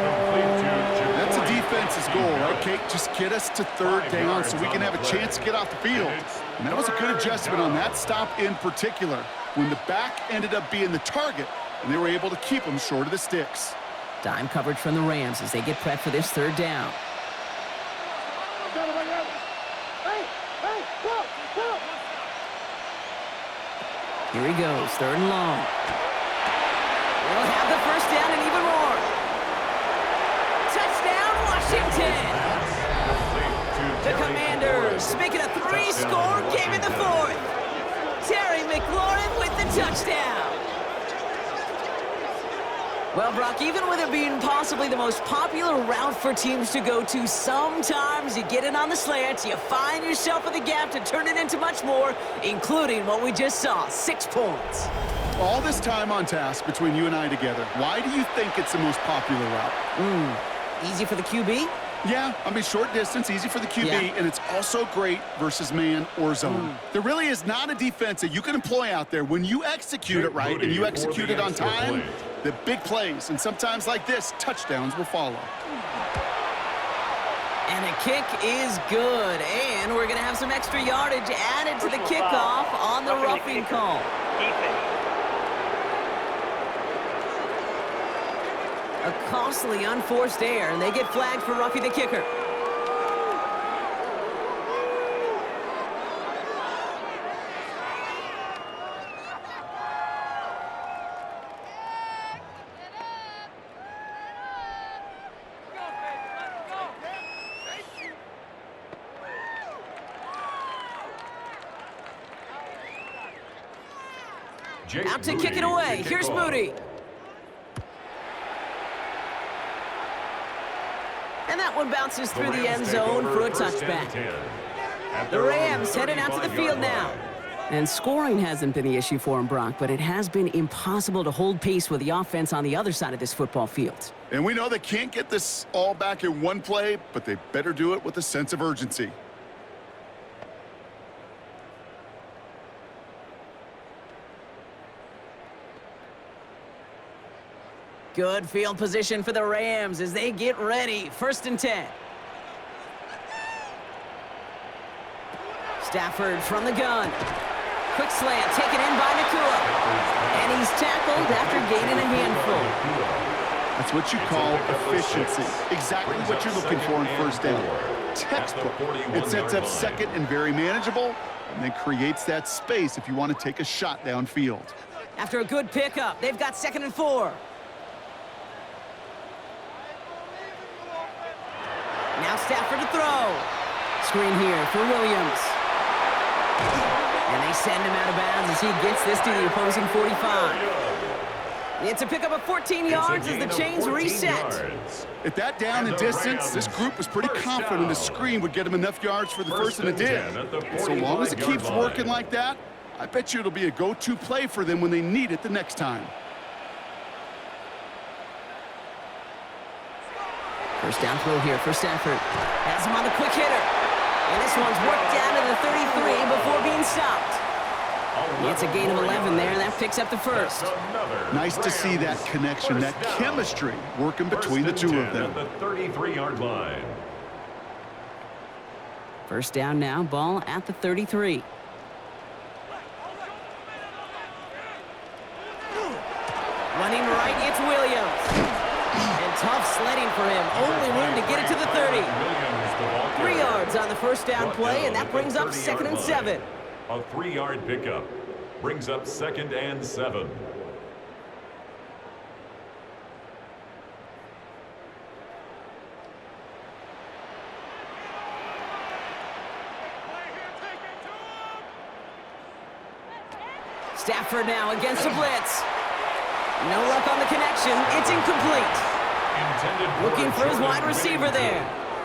That's a defense's goal, right, Kate? Just get us to third down so we can have a chance to get off the field. And that was a good adjustment on that stop in particular, when the back ended up being the target, and they were able to keep him short of the sticks. Dime coverage from the Rams as they get prepped for this third down. Here he goes, third and long. We'll have the first down and even more. Touchdown, Washington! The Commanders make it a 3-score game in the fourth. Terry McLaurin with the touchdown. Well, Brock, even with it being possibly the most popular route for teams to go to, sometimes you get it on the slant, you find yourself in the gap to turn it into much more, including what we just saw, 6 points. All this time on task between you and I together, why do you think it's the most popular route? Easy for the QB? Yeah, I mean, short distance, easy for the QB, Yeah. and it's also great versus man or zone. There really is not a defense that you can employ out there when you execute it right and you execute it on time, the big plays, and sometimes like this, touchdowns will follow. And the kick is good, and we're going to have some extra yardage added to the kickoff on the roughing call. A costly unforced error, and they get flagged for roughing the kicker. Out to kick it away. Here's Moody. And that one bounces through the end zone for a touchback. The Rams headed out to the field now. And scoring hasn't been the issue for them, Brock, but it has been impossible to hold pace with the offense on the other side of this football field. And we know they can't get this all back in one play, but they better do it with a sense of urgency. Good field position for the Rams as they get ready. 1st and 10. Stafford from the gun. Quick slant taken in by Nakua. And he's tackled after gaining a handful. That's what you call efficiency. Exactly what you're looking for in 1st down. Textbook. It sets up 2nd and very manageable, and then creates that space if you want to take a shot downfield. After a good pickup, they've got 2nd and 4. Now Stafford to throw. Screen here for Williams. And they send him out of bounds as he gets this to the opposing 45. It's a pickup of 14 yards as the chains reset. At that down and distance, this group was pretty confident the screen would get them enough yards for the first, and it did. And so long as it keeps working like that, I bet you it'll be a go-to play for them when they need it the next time. First down throw here for Stafford. Has him on the quick hitter. And this one's worked down to the 33 before being stopped. It's a gain of 11 there, and that picks up the first. Nice to see that connection, that chemistry working between the two of them. At the 33-yard line. First down now, ball at the 33. Running right, it's Williams. And tough sledding for him. Only room to get it to the 30. 3 yards on the first down play, and that brings up 2nd and 7. A 3-yard pickup brings up 2nd and 7. Stafford now against the blitz. No luck on the connection. It's incomplete. Looking for his wide receiver there.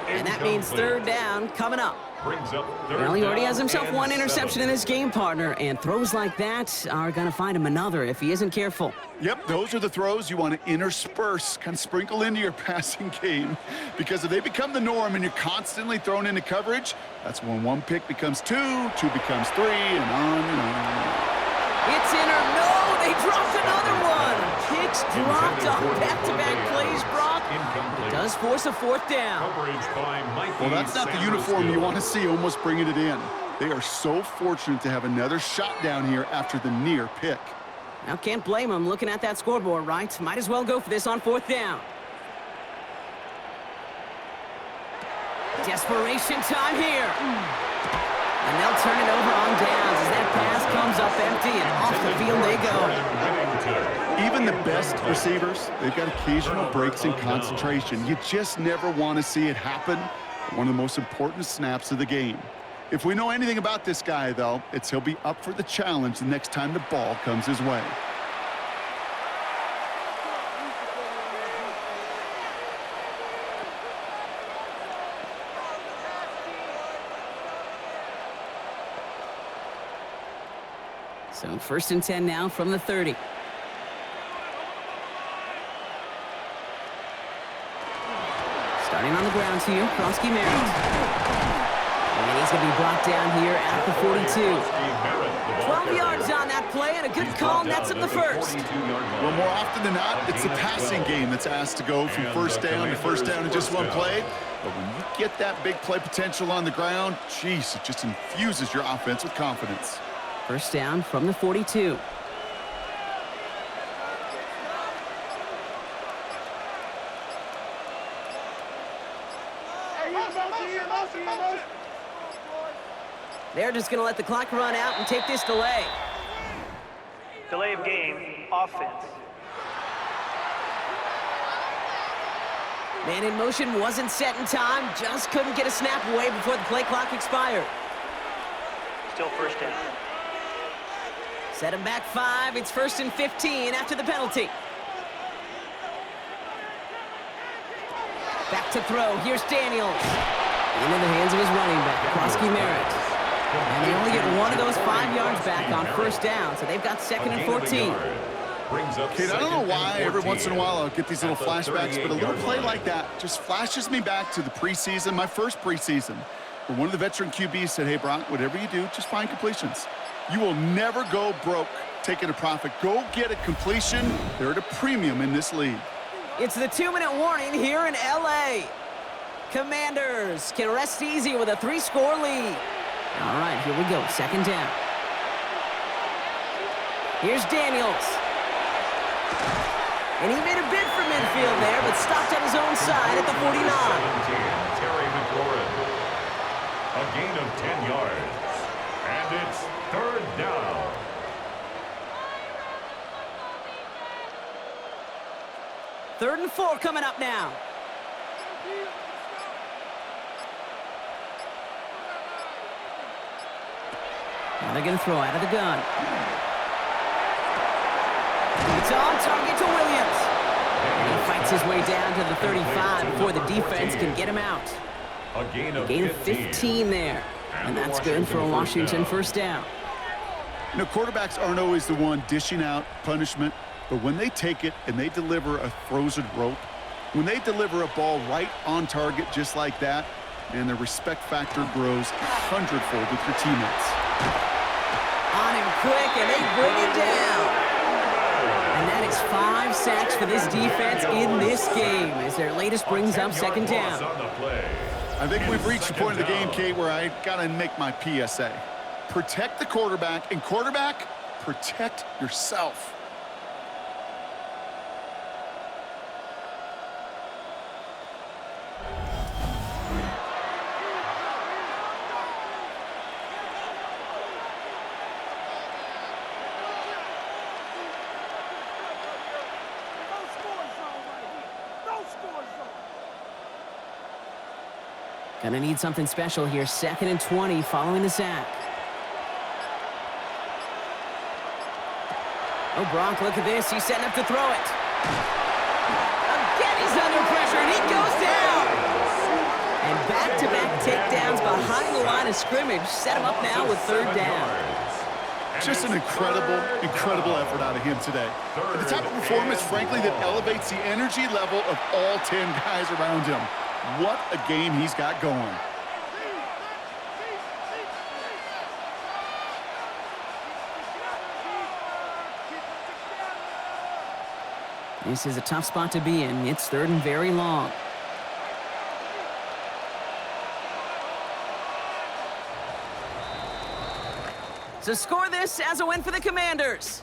And that means 3rd down coming up. Well, he already has himself 1 interception in his game, partner, and throws like that are going to find him another if he isn't careful. Yep, those are the throws you want to intersperse, kind of sprinkle into your passing game, because if they become the norm and you're constantly thrown into coverage, that's when 1 pick becomes 2, 2 becomes 3, and on and on and on. It's in or no, they dropped another one. Picks dropped on back-to-back plays, Brock. It does force a 4th down. Well, that's not the uniform you want to see almost bringing it in. They are so fortunate to have another shot down here after the near pick. Now, can't blame him looking at that scoreboard, right? Might as well go for this on 4th down. Desperation time here. And they'll turn it over on downs as that pass comes up empty, and off the field they go. Even the best receivers, they've got occasional breaks in concentration. You just never want to see it happen. One of the most important snaps of the game. If we know anything about this guy, though, it's he'll be up for the challenge the next time the ball comes his way. So 1st and 10 now from the 30. Starting on the ground here, Krosky Merritt. And he's going to be brought down here at the 42. 12 yards on that play, and a good call nets him the first. Well, more often than not, it's the passing game that's asked to go from 1st down to 1st down in just 1 play. But when you get that big play potential on the ground, geez, it just infuses your offense with confidence. 1st down from the 42. They're just going to let the clock run out and take this delay. Delay of game, offense. Man in motion wasn't set in time, just couldn't get a snap away before the play clock expired. Still 1st down. Set him back 5. It's 1st and 15 after the penalty. Back to throw. Here's Daniels. Into the hands of his running back, Krosky Merritt. And they only get 1 of those 5 yards back on 1st down, so they've got 2nd and 14. Kid, I don't know why every once in a while I'll get these little flashbacks, but a little play like that just flashes me back to the preseason, my first preseason, where one of the veteran QBs said, hey, Brock, whatever you do, just find completions. You will never go broke taking a profit. Go get a completion. They're at a premium in this league. It's the 2-minute warning here in L.A. Commanders can rest easy with a 3-score lead. All right, here we go. 2nd down. Here's Daniels. And he made a bid for midfield there, but stopped on his own side at the 49. Terry McLaurin. A gain of 10 yards. And it's 3rd down. Third and 4 coming up now. Now they're going to throw out of the gun. It's on target to Williams. And he fights his way down to the 35 before the defense can get him out. A gain of 15 there. And that's good for a Washington 1st down. You know, quarterbacks aren't always the one dishing out punishment, but when they take it and they deliver a frozen rope, when they deliver a ball right on target just like that, and the respect factor grows hundredfold with your teammates. On him quick, and they bring it down. And that is 5 sacks for this defense in this game as their latest brings up second down. I think we've reached the point of the game, Kate, where I got to make my PSA. Protect the quarterback, and quarterback, protect yourself. Gonna need something special here. 2nd and 20 following the sack. Oh, Brock, look at this. He's setting up to throw it. Again, he's under pressure, and he goes down. And back-to-back takedowns behind the line of scrimmage set him up now with 3rd down. Just an incredible effort out of him today. And the type of performance, frankly, that elevates the energy level of all 10 guys around him. What a game he's got going. This is a tough spot to be in. It's 3rd and very long. So score this as a win for the Commanders.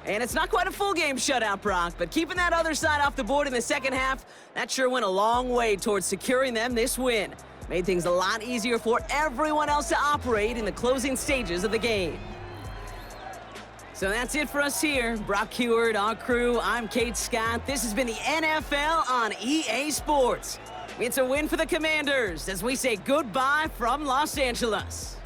And it's not quite a full game shutout, Brock, but keeping that other side off the board in the second half, that sure went a long way towards securing them this win. Made things a lot easier for everyone else to operate in the closing stages of the game. So that's it for us here. Brock Heward, our crew, I'm Kate Scott. This has been the NFL on EA Sports. It's a win for the Commanders as we say goodbye from Los Angeles.